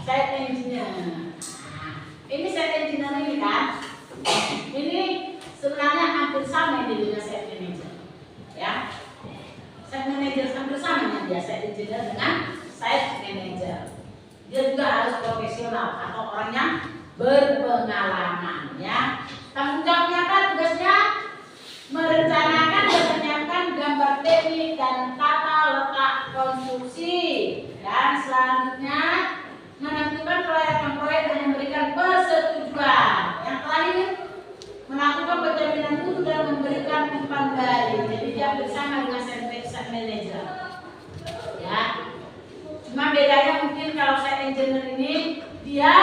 Site engineer. Ini site engineer ini kan, ini sebenarnya hampir sama ini dengan site manager, ya. Site manager hampir sama dia site engineer dengan site manager. Dia juga harus profesional atau orang yang berpengalaman, ya. Tanggung jawabnya apa? Tugasnya merencanakan dan menyiapkan gambar teknik dan tata letak konstruksi, dan selanjutnya menentukan proyek-proyek dan memberikan persetujuan. Yang terakhir, melakukan penjaminan mutu dan memberikan umpan balik. Jadi dia bersama dengan site manager. Ya. Cuma bedanya mungkin kalau site engineer ini dia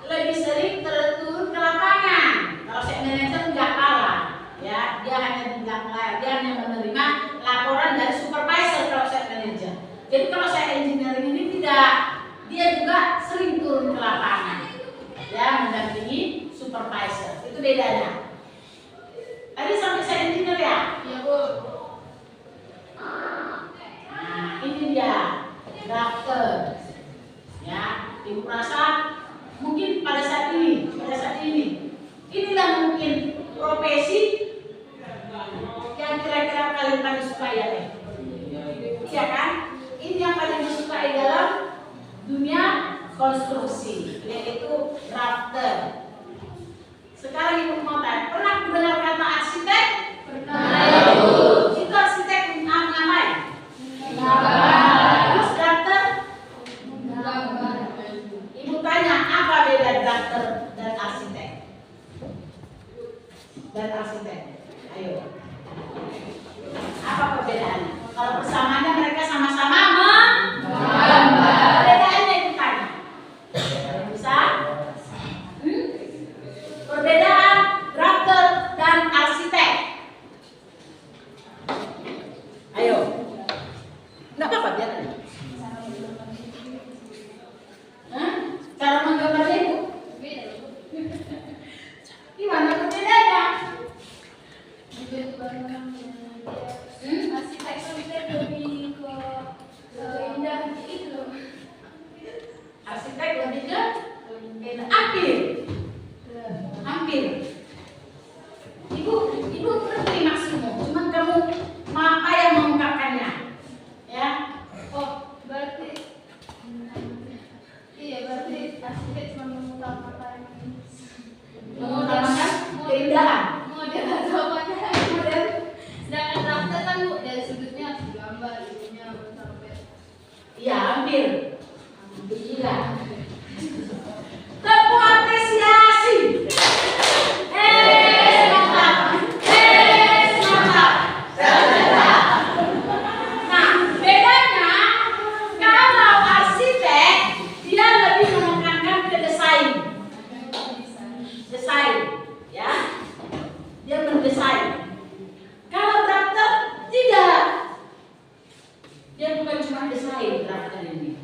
lebih sering turun ke lapangan. Kalau site manager enggak kalah. Ya, dia hanya di belakang layar. Dia hanya menerima laporan dari supervisor kalau site manager. Jadi kalau site engineer ini tidak, dia juga sering turun ke lapangan, ya, mendampingi supervisor. Itu bedanya. Tadi sampai saya engineer ya? Iya, Bu. Nah, ini dia drafter. Ya, Ibu rasa mungkin pada saat ini, inilah mungkin profesi yang kira-kira kalian paling suka ya, iya kan? Ini yang paling disukai dalam dunia konstruksi, yaitu drafter. Sekarang Ibu mau tanya, pernah mendengar kata arsitek? Pernah. Itu arsitek ngapain? Terus drafter? Ibu tanya, apa beda drafter dan arsitek? Ayo. Apa perbedaannya? Kalau persamaannya mereka sama-sama perbedaannya itu tanya. Bisa? Perbedaan Arsitek lebih ke indah gitu loh. Arsitek lebih ke hampir. Hampir. Ibu ngerti maksudmu, cuman kamu apa yang mengungkapkannya, ya? Oh, berarti iya, berarti arsitek cuma mengutamakan Keindahan. model atau apanya model. Sedangkan drafter kan Bu, dari sudutnya harus digambar, itunya sampai. Iya, hampir. Hampir juga. Tepuk apresiasi. Semangat. Semangat. Nah, bedanya kalau arsitek dia lebih menekankan ke desain. Desain, ya. Dia mendesain. Kalau drafter tidak. Dia bukan cuma desain drafter ini.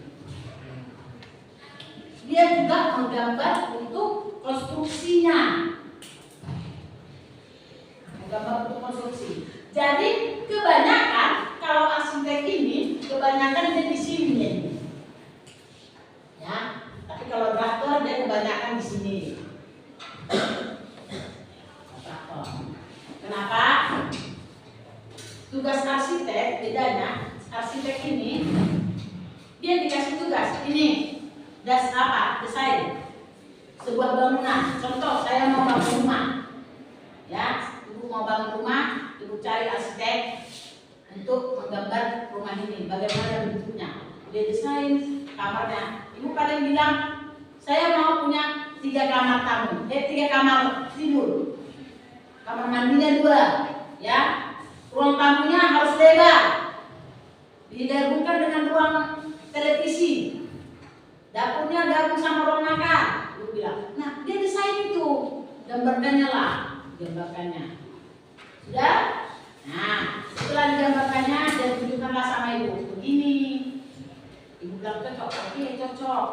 Dia juga menggambar untuk konstruksinya. Menggambar untuk konstruksi. Jadi kebanyakan kalau arsitek ini kebanyakan dia di sini. Ya, tapi kalau drafter dia kebanyakan di sini. Kenapa? Tugas arsitek bedanya, arsitek ini dia dikasih tugas ini. Desain sebuah bangunan. Contoh, saya mau bangun rumah, ya, ibu mau bangun rumah, ibu cari arsitek untuk menggambar rumah ini, bagaimana bentuknya. Dia desain kamarnya. Ibu paling bilang, saya mau punya 3 kamar tamu, 3 kamar tidur, kamar mandinya 2, ya, ruang tamunya harus lebar, digabungkan dengan ruang televisi. Dapurnya gabung sama ruang makan, lu bilang. Nah, dia desain itu, gambarkannya lah, gambarkannya. Sudah? Nah, setelah digambarkannya, dia tunjukkanlah sama ibu. Begini. Ibu bilang cocok, oke cocok.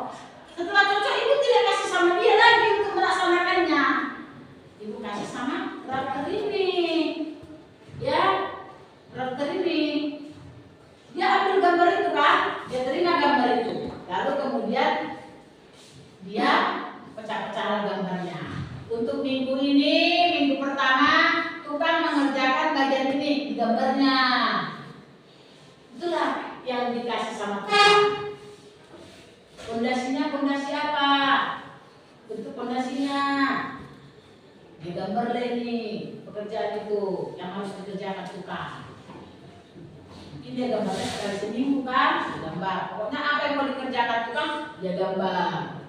Setelah cocok, ibu tidak kasih sama dia lagi untuk melaksanakannya. Ibu kasih sama drafter ini, ya, drafter ini. Dia ambil gambar itu kan, dia terima gambar itu. Lalu kemudian dia pecah-pecah gambarnya. Untuk minggu ini, minggu pertama, tukang mengerjakan bagian ini di gambarnya. Itulah yang dikasih sama tukang. Pondasinya pondasi apa? Bentuk pondasinya. Digambar ini pekerjaan itu yang harus dikerjakan tukang. Mungkin dia gambarnya sekali seminggu kan, gambar. Pokoknya apa yang mau dikerjakan tukang, dia gambar.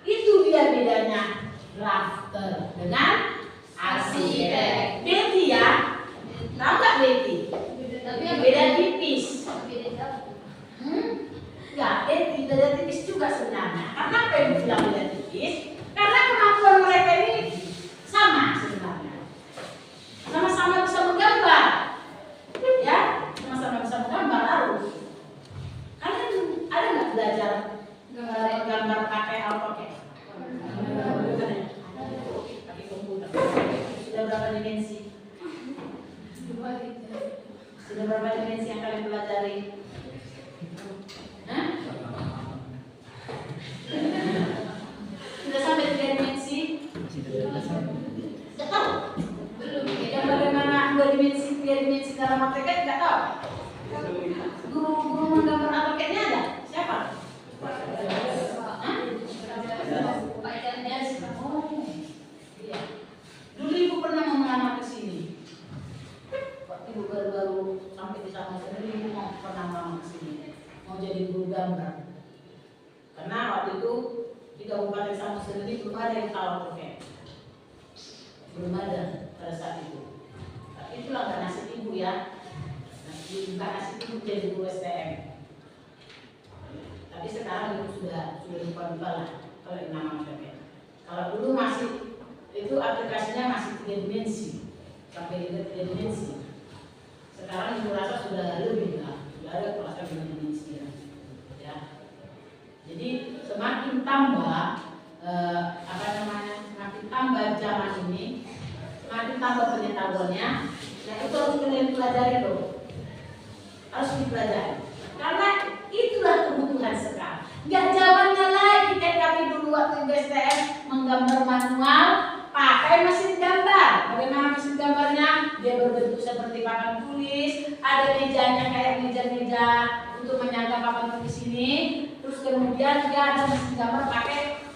Itu dia bedanya drafter dengan arsitek. Betty ya, tahu nggak Betty? Tapi Beda tipis. beda. Enggak, Betty beda tipis juga sebenarnya. Karena apa yang bilang beda tipis? Karena kemampuan mereka ini sama sebenarnya. Sama-sama bisa menggambar, ya. Sama-sama bisa menggambar. Lalu kalian ada nggak belajar gambar pakai AutoCAD? Pakai komputer. Sudah berapa dimensi? Sudah berapa dimensi yang kalian pelajari? Hah? Sudah sampai 3 dimensi? Tidak tahu? Belum. Yang bagaimana 2 dimensi, 3 dimensi dalam AutoCAD tidak tahu? Guru menggambar AutoCAD-nya ada? Siapa? Iya. Dulu ibu pernah mau melamar ke sini. Waktu ibu baru sampai di sana sendiri, ibu mau pernah melamar ke sini. Mau jadi guru gambar. Karena waktu itu di Kabupaten Sangat sendiri belum ada yang tahu AutoCAD. Belum ada pada saat itu. Tapi itulah kan nasib ibu ya. Nasib ibu jadi guru STM. Tapi sekarang ibu sudah lupa lah kalau yang nama AutoCAD. Kalau dulu masih itu aplikasinya masih 3 dimensi sampai 3 dimensi. Sekarang ibu rasa sudah lebih lah, sudah ada kelasnya 5 dimensi ya. Jadi semakin tambah semakin tambah zaman ini, Nah, ditambah pengetahuannya, nah itu harus kalian pelajari loh, harus dipelajari. Karena itulah kebutuhan sekarang. Nggak zamannya lagi kayak kami dulu waktu STM menggambar manual, pakai mesin gambar. Bagaimana mesin gambarnya? Dia berbentuk seperti papan tulis, ada mejanya kayak meja-meja untuk menyangga papan tulis ini. Terus kemudian dia ada mesin gambar pakai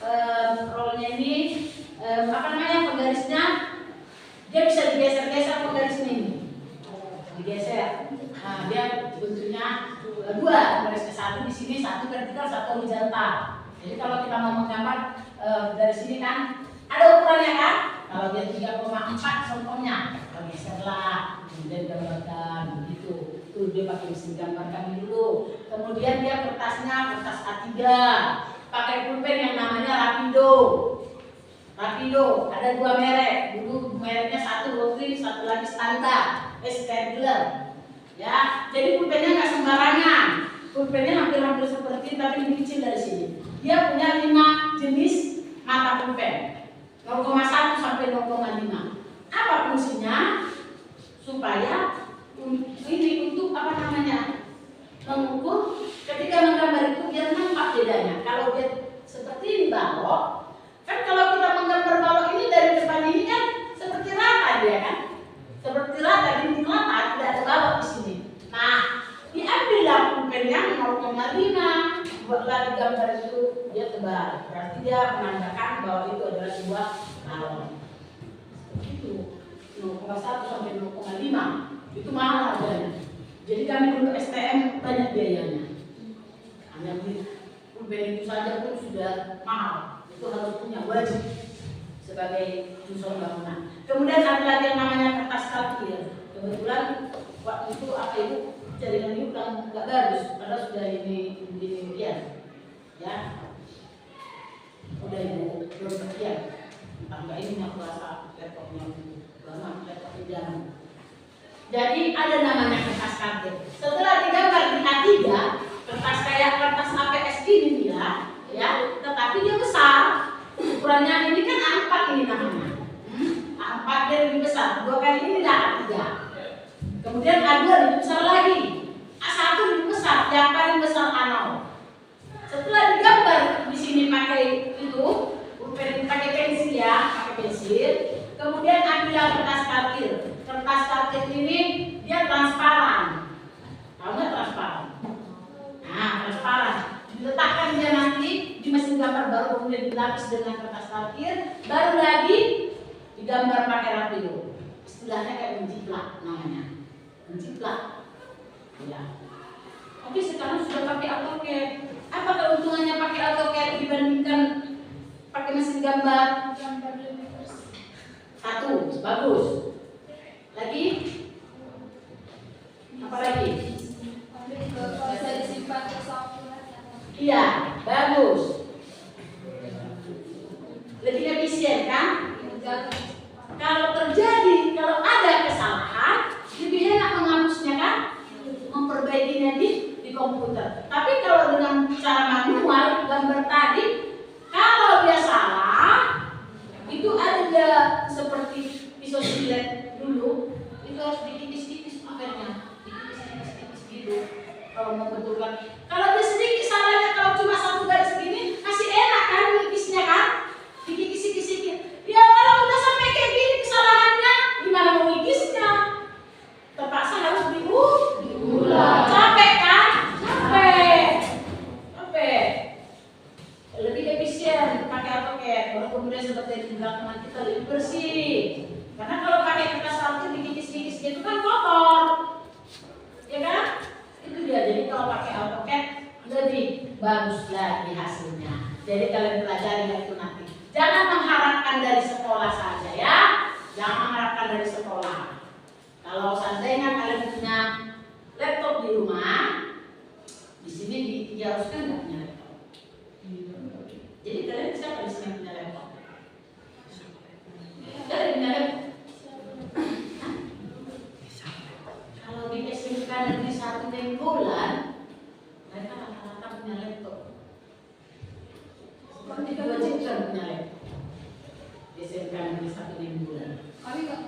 rollnya ini, penggarisnya. Dia bisa digeser-geser penggarisnya ini, digeser. Nah, dia bentuknya dua, garis ke satu di sini, satu vertikal, satu horizontal. Jadi kalau kita mau menggambar dari sini kan ada ukurannya kan? Kalau dia 3,4 contohnya, kita geserlah, kemudian gambarkan begitu. Tuh dia pakai mesin gambar kami dulu. Kemudian dia kertasnya kertas A3, pakai pulpen yang namanya Rapido. Rapido ada 2 merek. Dulu mereknya satu Rotary, satu lagi standar, Stadler. Ya, jadi pulpennya nggak sembarangan. Pulpennya hampir-hampir seperti tapi lebih kecil dari sini. Dia punya 5 jenis mata pulpen, 0,1 sampai 0,5. Apa fungsinya? Supaya ini untuk apa namanya? Mengukur ketika menggambar itu biar nampak bedanya. Kalau dia seperti ini balok, kan kalau kita menggambar balok ini dari depan ini kan seperti rata dia kan? Seperti rata, dinding rata, tidak ada balok di sini. Nah, diambillah pulpen yang 0,5, buatlah di gambar itu dia tebal. Berarti dia menandakan bahwa itu adalah sebuah balok. Itu 0,1 sampai 0,5 itu mahal harganya. Jadi kami dulu STM banyak biayanya. Hanya beli pulpen itu saja pun sudah mahal. Itu harus punya wajib sebagai unsur bangunan. Kemudian ada lagi yang namanya kertas kalkir. Kebetulan waktu itu apa ibu jaringan ibu kan nggak bagus, karena sudah ini demikian, ya. Udah ibu belum sekian. Tangga ini aku rasa laptopnya lama, laptopnya jarang. Jadi ada namanya kertas kalkir. Setelah digambar di A3, kertas kayak kertas APS ini dia, ya, tetapi dia besar. Ukurannya ini kan A4 ini namanya. A4 dia lebih besar, 2 kali ini dah A3. Kemudian A2 lebih besar lagi, A1 lebih besar, yang paling besar A0. Setelah digambar di sini pakai itu, pakai pensil ya, pakai pensil. Kemudian ambil kertas kalkir. Kertas kalkir ini dia transparan. Tahu nggak transparan? Nah, transparan. Diletakkan dia nanti di mesin gambar baru, kemudian dilapis dengan kertas kalkir, baru lagi digambar pakai Rapido. Istilahnya kayak menjiplak namanya, menjiplak. Ya. Oke, sekarang sudah pakai AutoCAD. Apa keuntungannya pakai AutoCAD dibandingkan pakai mesin gambar? Satu, bagus. Lagi? Apa lagi? Bisa disimpan ke software. Iya, bagus. Lebih efisien kan? Kalau ada kesalahan, lebih enak menghapusnya kan? Memperbaikinya di komputer. Tapi kalau dengan cara manual gambar tadi, kalau dia salah, itu ada seperti pisau silet dulu, itu harus dikikis-kikis makanya, dikikis-kikis gitu. Kalau membetulkan, kalau dia sedikit salahnya, kalau cuma 1 garis segini, masih enak kan melukisnya kan? Dikikis-kikis. Ya kalau udah sampai kayak gini kesalahannya, gimana mau ngikisnya? Terpaksa harus diulang. Capek kan? Capek. Lebih efisien pakai AutoCAD. Kalau kemudian seperti di belakang kita lebih bersih. Karena kalau pakai kertas kalkir dikikis-kikis itu kan kotor, ya kan? Itu dia. Jadi kalau pakai AutoCAD lebih bagus lagi hasilnya. Jadi kalian pelajari itu nanti. Jangan mengharapkan dari sekolah saja ya. Jangan mengharapkan dari sekolah. Kalau seandainya kalian punya laptop di rumah, di sini diharuskan nggak punya laptop. Jadi kalian bisa di sini punya laptop. Kalian punya laptop. Kalau di SMK Negeri 1 Nainggolan, mereka rata-rata punya laptop. Seperti diwajibkan punya laptop. Di SMK Negeri 1 Nainggolan. Kami nggak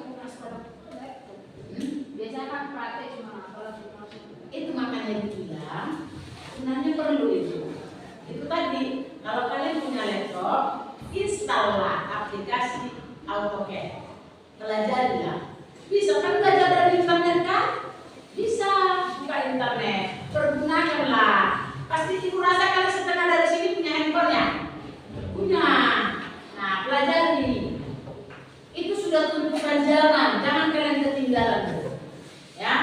Bisa kan belajar dari internet kan? Bisa buka internet, pergunakanlah. Pasti ibu rasa kalian setengah dari sini punya handphone ya? Punya. Nah, pelajari. Itu sudah tuntutan zaman, jangan kalian ketinggalan. Ya,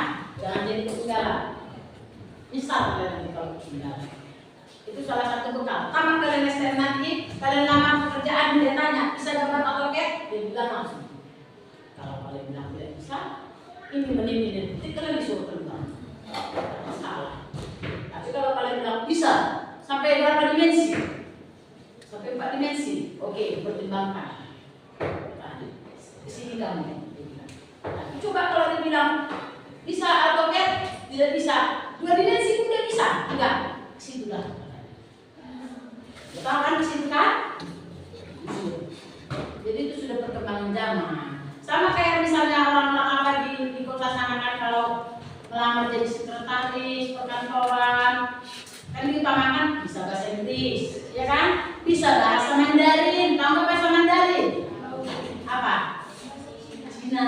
jangan jadi ketinggalan. Misal kalian nanti kalau ketinggalan. Itu salah satu bekal. Tamat kalian STM nanti, kalian lamar pekerjaan, dia tanya, bisa gambar AutoCAD? Dia bilang langsung. Kalau kalian bilang tidak bisa, ini, kalian disuruh keluar. Salah. Tapi kalau kalian bilang bisa, sampai berapa dimensi? Sampai 4 dimensi. Oke, pertimbangkan. Di sini kamu. Tapi coba kalau dia bilang bisa AutoCAD, tidak bisa. 2 dimensi pun dia bisa. Enggak. Situ dah. Betul kan di situ kan? Jadi itu sudah perkembangan zaman. Sama kayak misalnya orang-orang apa di kota sana kan kalau melamar jadi sekretaris, perkantoran, kan diutamakan bisa bahasa Inggris, ya kan? Bisa bahasa Mandarin. Tahu nggak bahasa Mandarin? Apa? Cina.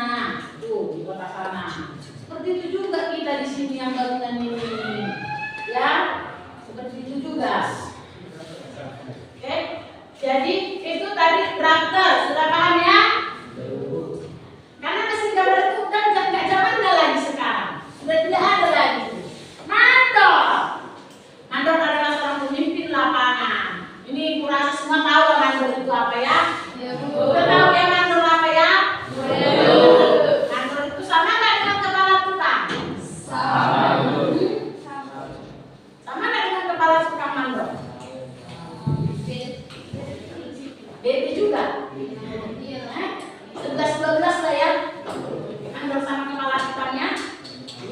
Tuh di kota sana. Seperti itu juga kita di sini yang bangunan ini, ya. Seperti itu juga. Oke, jadi itu tadi drafter, sudah paham ya? Karena mesin gambar itu kan nggak zamannya lagi sekarang, sudah tidak ada lagi. Mandor adalah seorang pemimpin lapangan. Ini kurasa semua tahu lah mandor itu apa ya? Sudah tahu ya mandor apa ya? Mandor itu sama nggak dengan kepala tukang? Sama nggak dengan kepala tukang mandor? Baby juga. 11-12 lah ya. Mandor sama kepala tukangnya.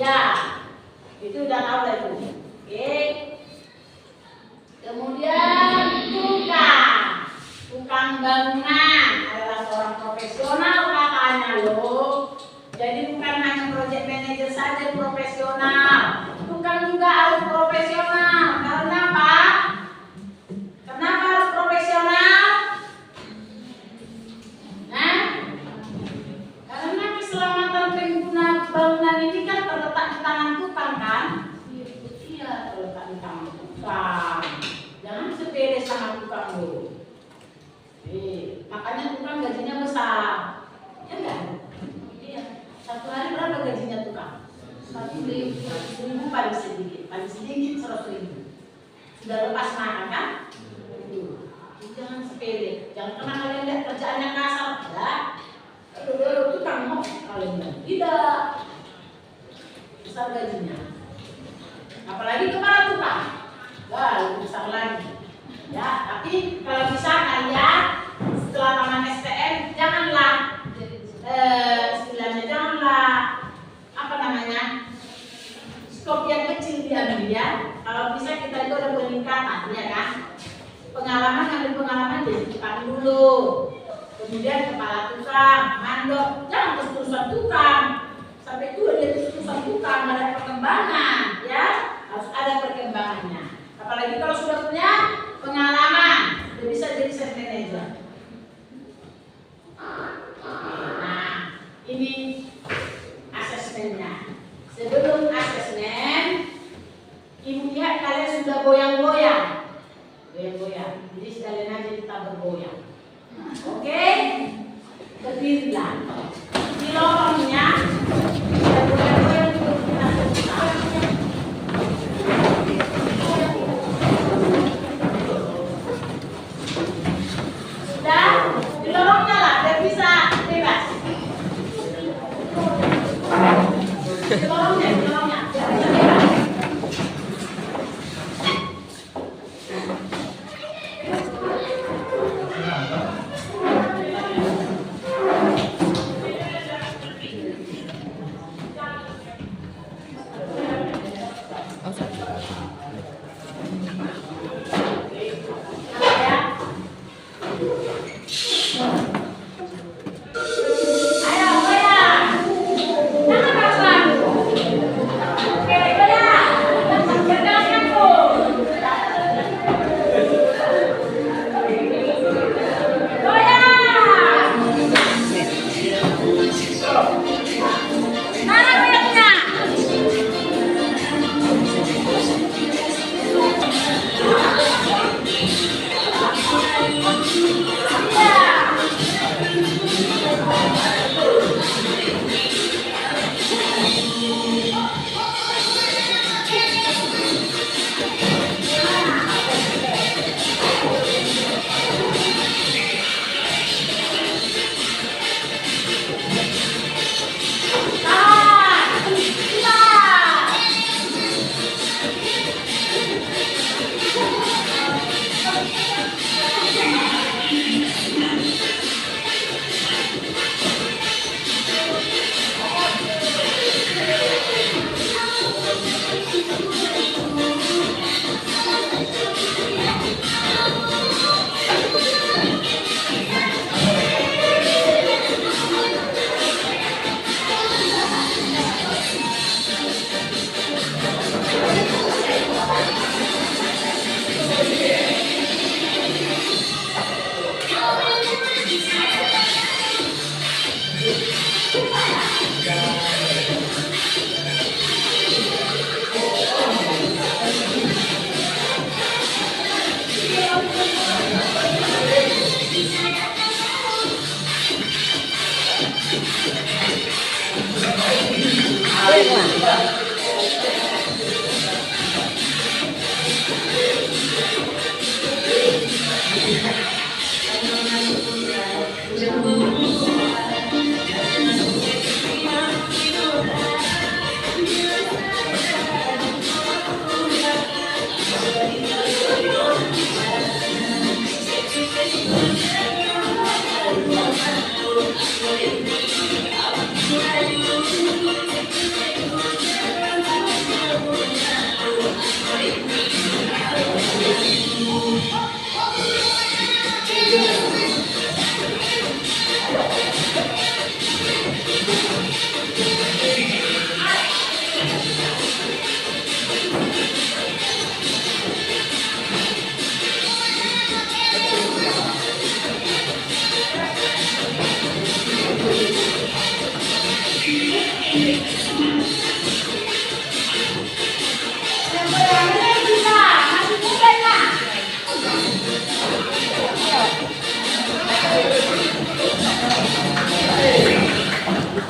Ya. Itu udah tahu lah itu. Oke. Kemudian tukang bangunan adalah seorang profesional katanya loh. Jadi bukan hanya project manager saja profesional. Tukang juga harus profesional. Karena apa? Kenapa harus profesional? Karena keselamatan pengguna bangunan ini kan terletak di tangan tukang kan? Iya, terletak di tangan tukang. Jangan sepele sama tukang dulu. Makanya tukang gajinya besar. Ya enggak? Iya. Satu hari berapa gajinya tukang? 1.000 paling sedikit 100.000. Sudah lepas makan kan? Jangan sepele, jangan pernah kalian lihat kerjaannya kasar, tidak. Itu tukang mau kalian tidak. Besar gajinya. Apalagi kepala tukang, wah lebih besar lagi. Ya, tapi kalau bisa kalian setelah taman STM janganlah istilahnya janganlah apa namanya skop yang kecil diambil ya. Kalau bisa kita itu ada peningkatan ya kan. Ambil pengalaman jadi tukang dulu, kemudian kepala tukang, mandor, jangan terus-terusan tukang, sampai tua dia terus-terusan tukang, ada perkembangan, ya harus ada perkembangannya. Apalagi kalau sudah punya pengalaman, sudah bisa jadi sales manager. Nah, ini asesmennya. Sebelum asesmen, ibu lihat kalian sudah goyang-goyang. Jadi sekalian aja kita bergoyang. Oke? Berdirilah. Di lorongnya kita goyang-goyang dulu kita sebentar. Sudah? Di lorongnya lah, biar bisa bebas. Di lorongnya, biar bisa bebas. Ayo, goyang. Jangan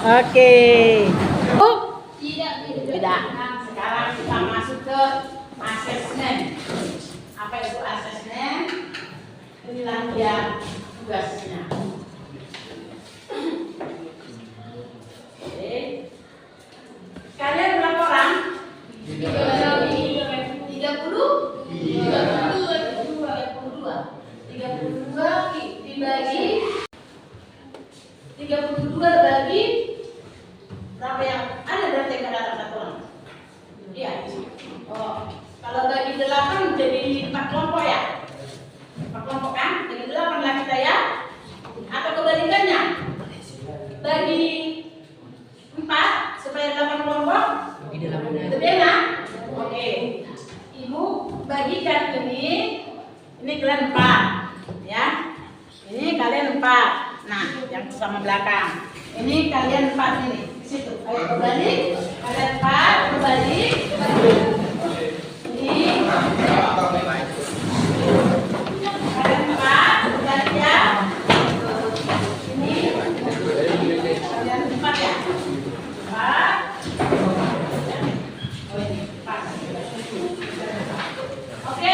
Oke. Tidak. Sekarang kita masuk ke asesmen. Apa itu asesmen? Inilah dia tugasnya. Oke. Kalian berapa orang? 32 bagi berapa yang ada, berarti yang datang satu orang? Iya. Oh, kalau bagi 8 jadi 4 kelompok ya? 4 kelompok kan? Jadi 8 lah kita ya? Atau kebalikannya? Bagi 4 supaya 8 kelompok? Lebih enak? Oke. Ibu bagikan ini kalian 4 ya. Ini kalian 4. Nah, yang sama belakang. Ini kalian 4 ini. Di situ. Ayo berbalik. Kalian 4 berbalik. Ini kalian 4 berbalik ya. Ini kalian 4 ya. 4. Oh ini 4. Oke,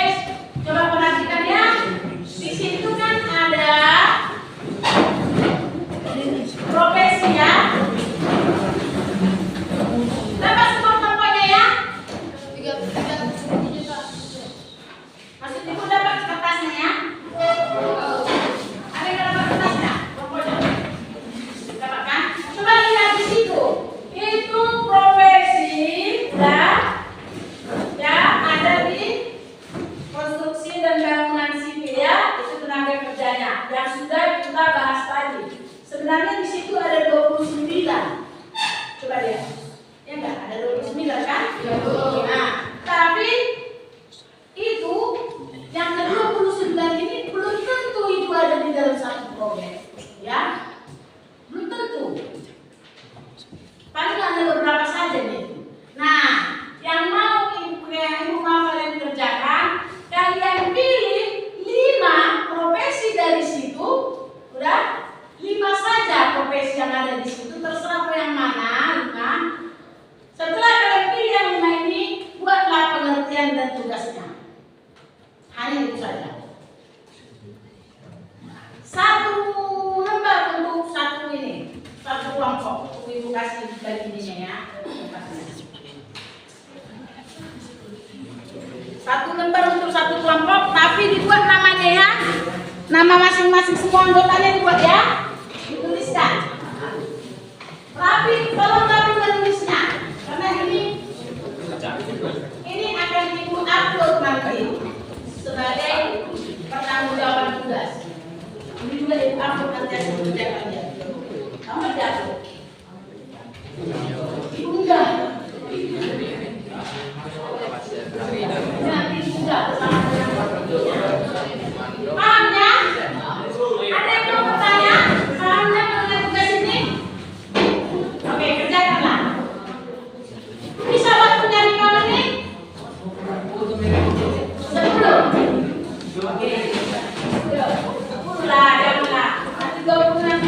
coba perhatikan ya. Di situ kan ada profesi ya. Dapat semua kelompoknya ya. Maksud ibu dapat kertasnya ya. Ada yang dapat kertasnya? Kelompoknya. Dapat kan? Coba lihat di situ. Itu profesi ya ada di konstruksi dan bangunan sipil ya. Itu tenaga kerjanya yang sudah kita bahas tadi. Sebenarnya di situ ada 29. Coba lihat. Ya enggak? Ada 29 kan? Nah, tapi itu yang ke-29 ini belum tentu itu ada di dalam satu program. Ya? Belum tentu. Paling ada beberapa saja nih. Nah, yang mau ibu mau kalian kerjakan, kalian pilih 5 profesi dari situ. Udah? 5 saja profesi yang ada di situ, terserah yang mana 5. Setelah kalian pilih yang 5 ini, buatlah pengertian dan tugasnya. Hanya itu saja. 1 lembar untuk satu ini, 1 kelompok. Ibu kasih bagiannya ya. 1 lembar untuk 1 kelompok, tapi dibuat namanya ya. Nama masing-masing semua anggotanya dibuat ya. Dituliskan. Tapi tolong rapi menulisnya, karena ini akan ibu upload nanti sebagai pertanggungjawaban tugas. Ini juga ibu upload nanti hasil kerjaannya. Kamu jatuh. Ibu enggak. Nanti juga bersama dengan paham ya? Ada yang mau bertanya? Pahamnya mengenai tugas ini? Oke, kerjakanlah. Bisa waktunya 5 menit? 10? Oke. 10 lah, janganlah. Nanti 20 nanti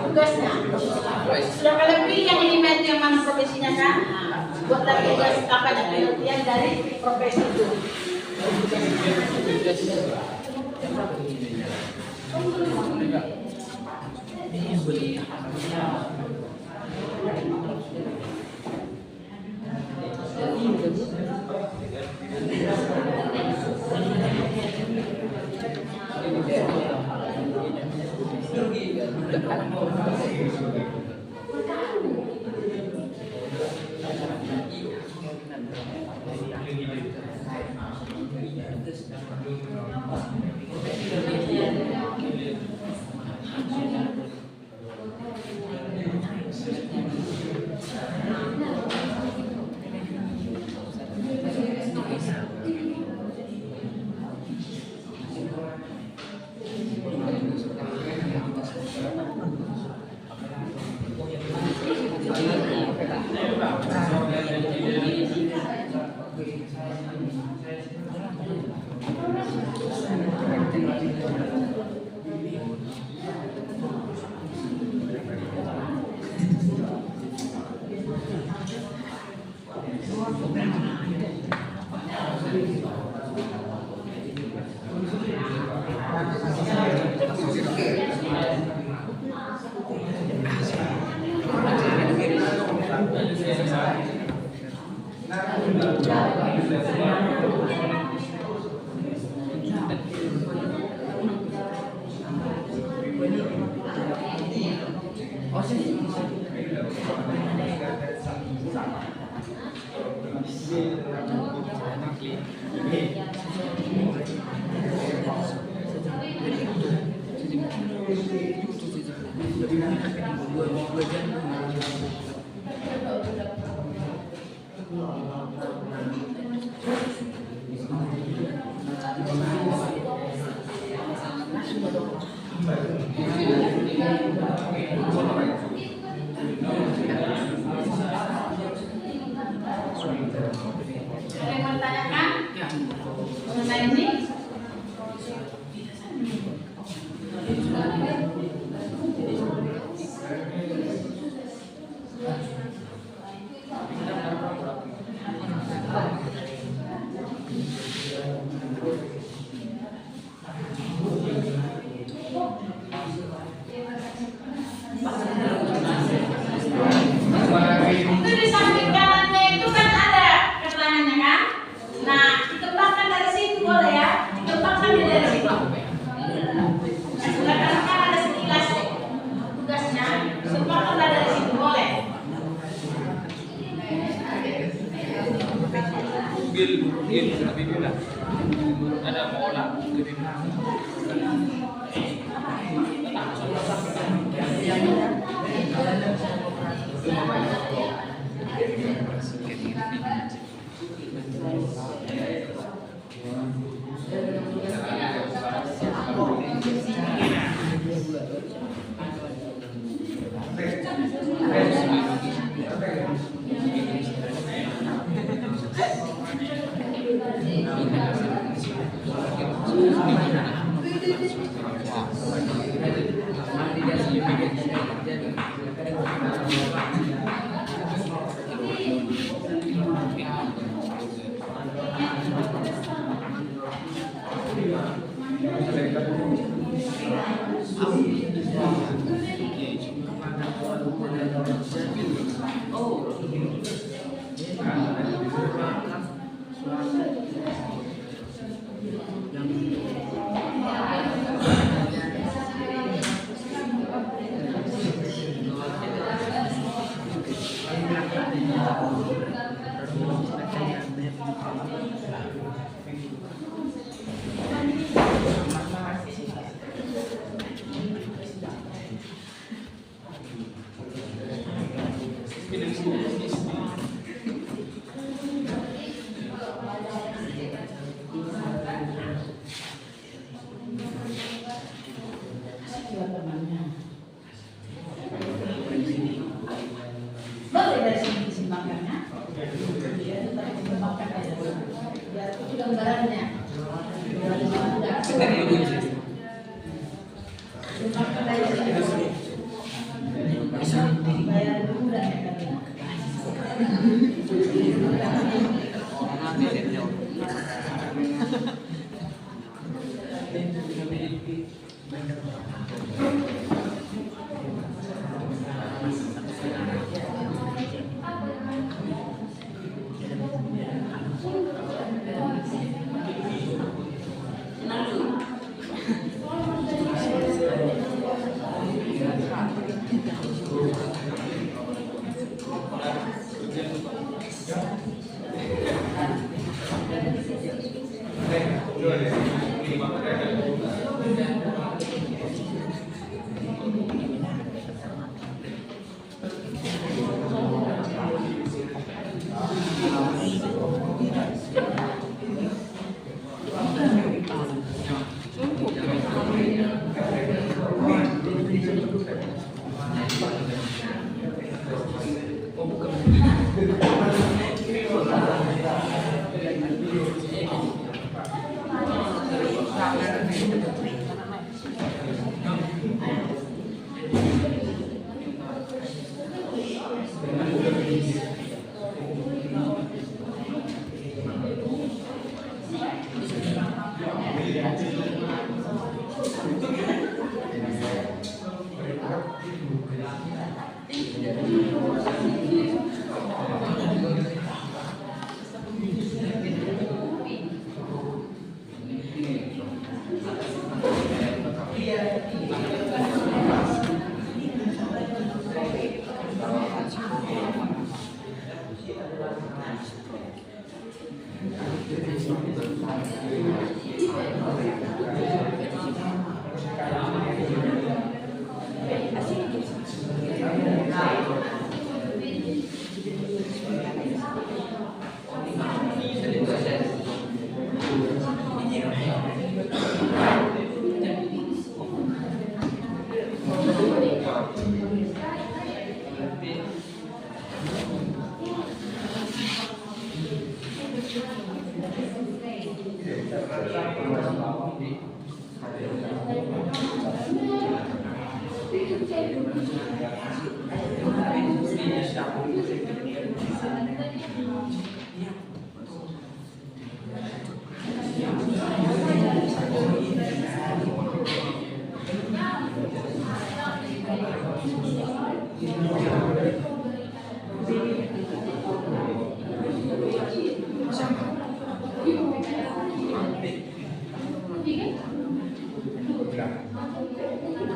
Tugasnya sudah kalian pilih yang ini match yang mana profesinya kan? Buatlah tugas apa yang penelitian dari profesi itu. Ada yang mau ditanyakan mengenai ini? Itu di samping kanannya itu kan ada keterangannya kan? Nah, dikembangkan dari situ boleh ya? Dikembangkan dari situ. Nah, sebelah kanan kan ada sekilas tugasnya. Dikembangkan dari situ boleh. Bil lebih mudah. Ada pola lebih mudah. Boleh dari sini disimpangkannya. Disimpangkan aja. gambarannya.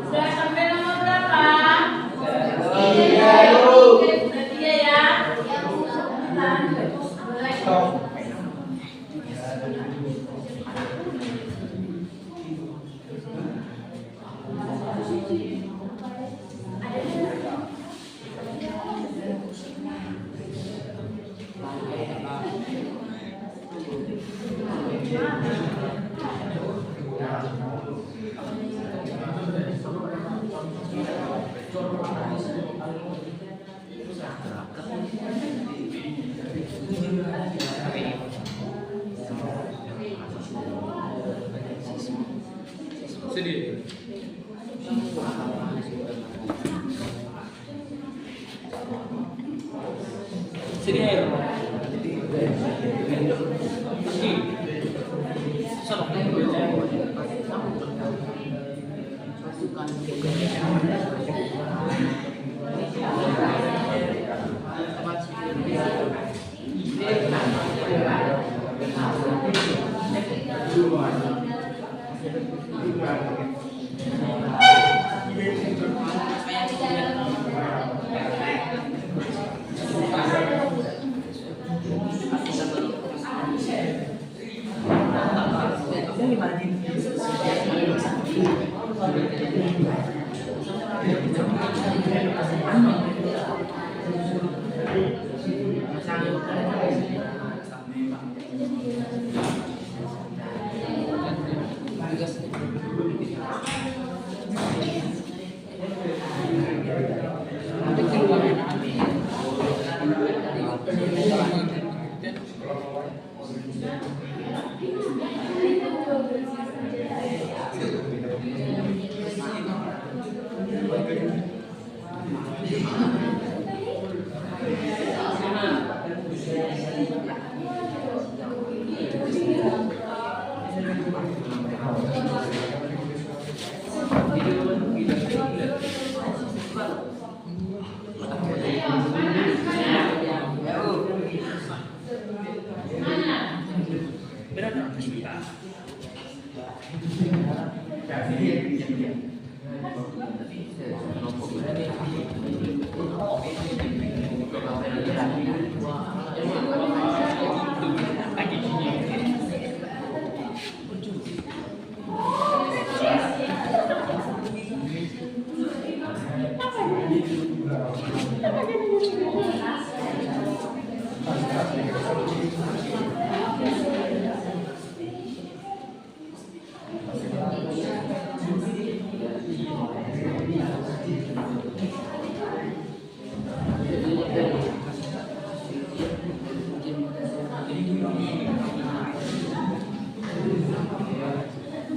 Sudah sampai nomor berapa? Udah 3 ya? Sedih. Sedih air.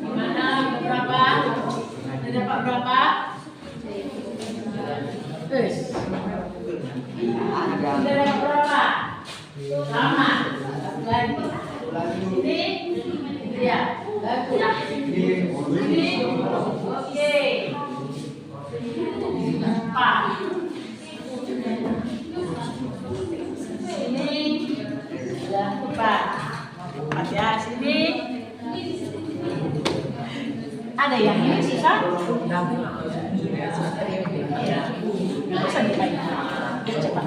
Gimana berapa? Sudah dapat berapa? Sudah dapat berapa? Sama. Lagi. Ini. Ya. Bagus. Ini. Oke. 4. Ini sudah 4. 4 ya, sini. Ada yang ini sisa? Ya. Bisa dipakai. Cepat.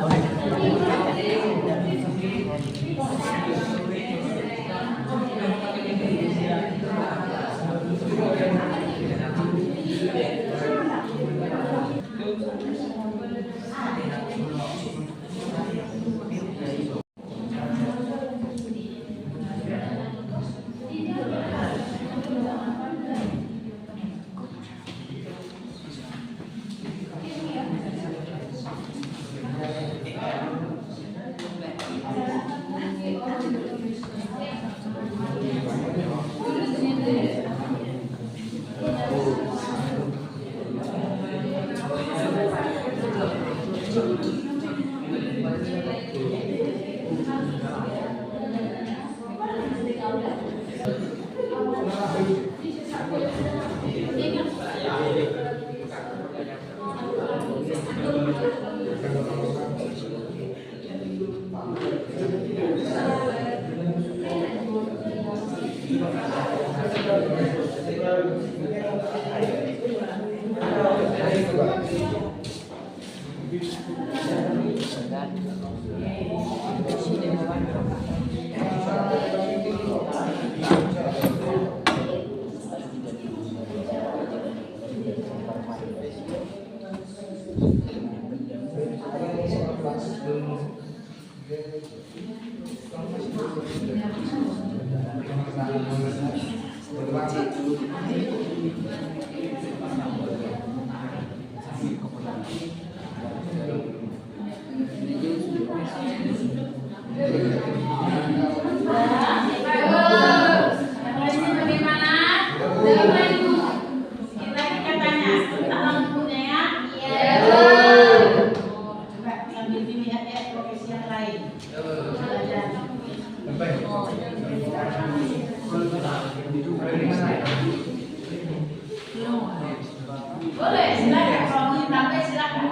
Boleh, silakan. Kalau mau ditambah silakan.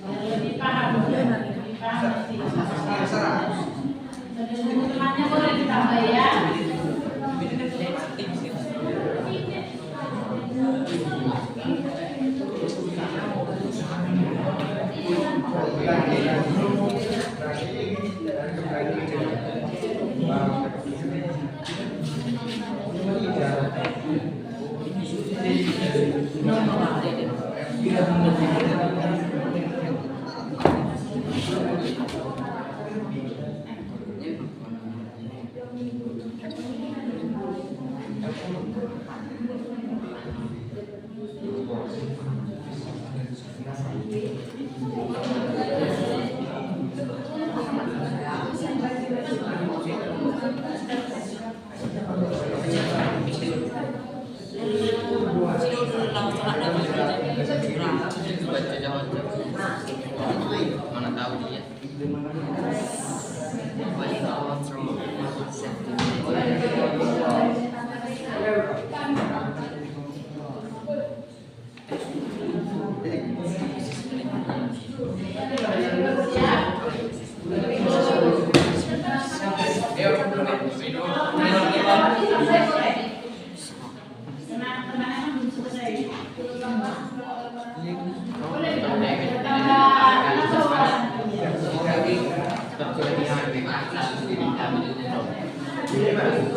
Lebih paham, lebih paham nanti. Teman-temannya boleh ditambah ya.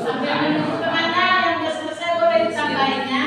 Sampai menunggu kemana yang udah selesai boleh ditambahin ya.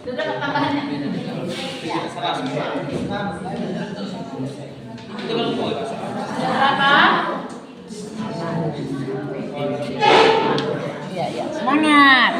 Sudah dapat tambahannya? Ya. Berapa? Iya, iya. Semangat.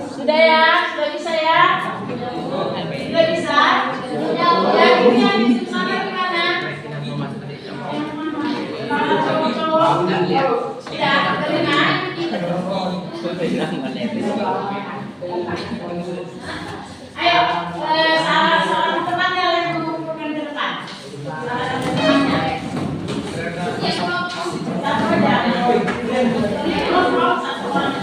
Sudah ya? Sudah bisa ya? Sudah bisa? Yang ini yang di sana gimana? Para cowok-cowok? Ya, dengar. Ayo, salah seorang teman yang mengumpulkan ke depan. Salah satu temannya. Satu aja. Satu orang.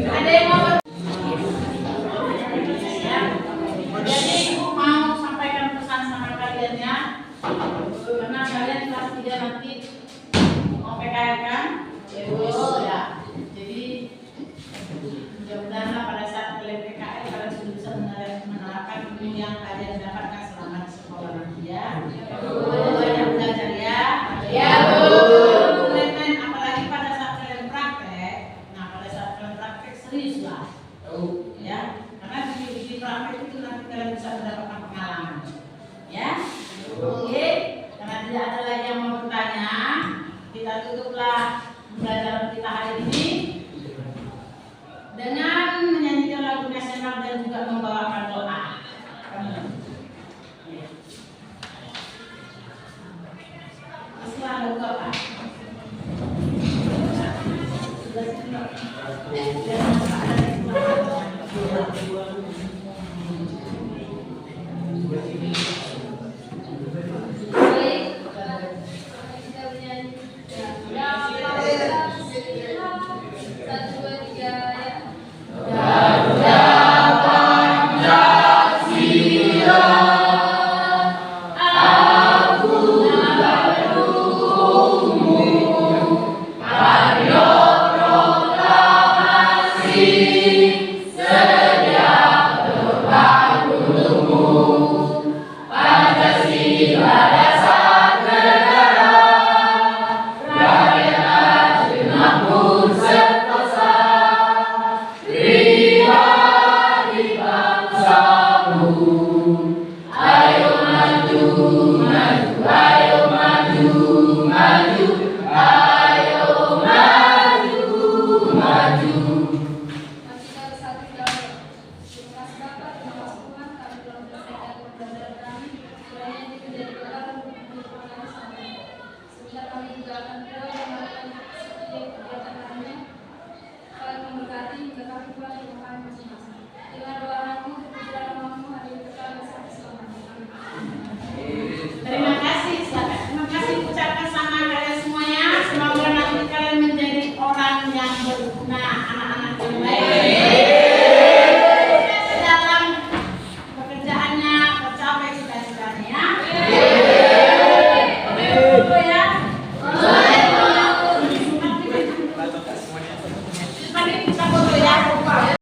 Ada yang mau ya? Jadi ibu mau sampaikan pesan sama kalian ya, karena kalian kelas 3 nanti mau PKL kan? Ya. Jadi mudah-mudahan pada saat kalian PKL kalian sudah bisa menerapkan ilmu yang kalian dapatkan selama di sekolah nanti ya. Banyak belajar ya. Ya Bu. Apalagi pada saat kalian praktek. Nah pada saat kalian praktek serius lah. Ya. Karena di praktek itu nanti kalian bisa mendapatkan pengalaman. Ya. Oke. Karena tidak ada lagi yang mau bertanya, kita tutuplah pembelajaran kita hari ini dengan menyanyikan lagu nasional dan juga membawakan doa. Selalu doa.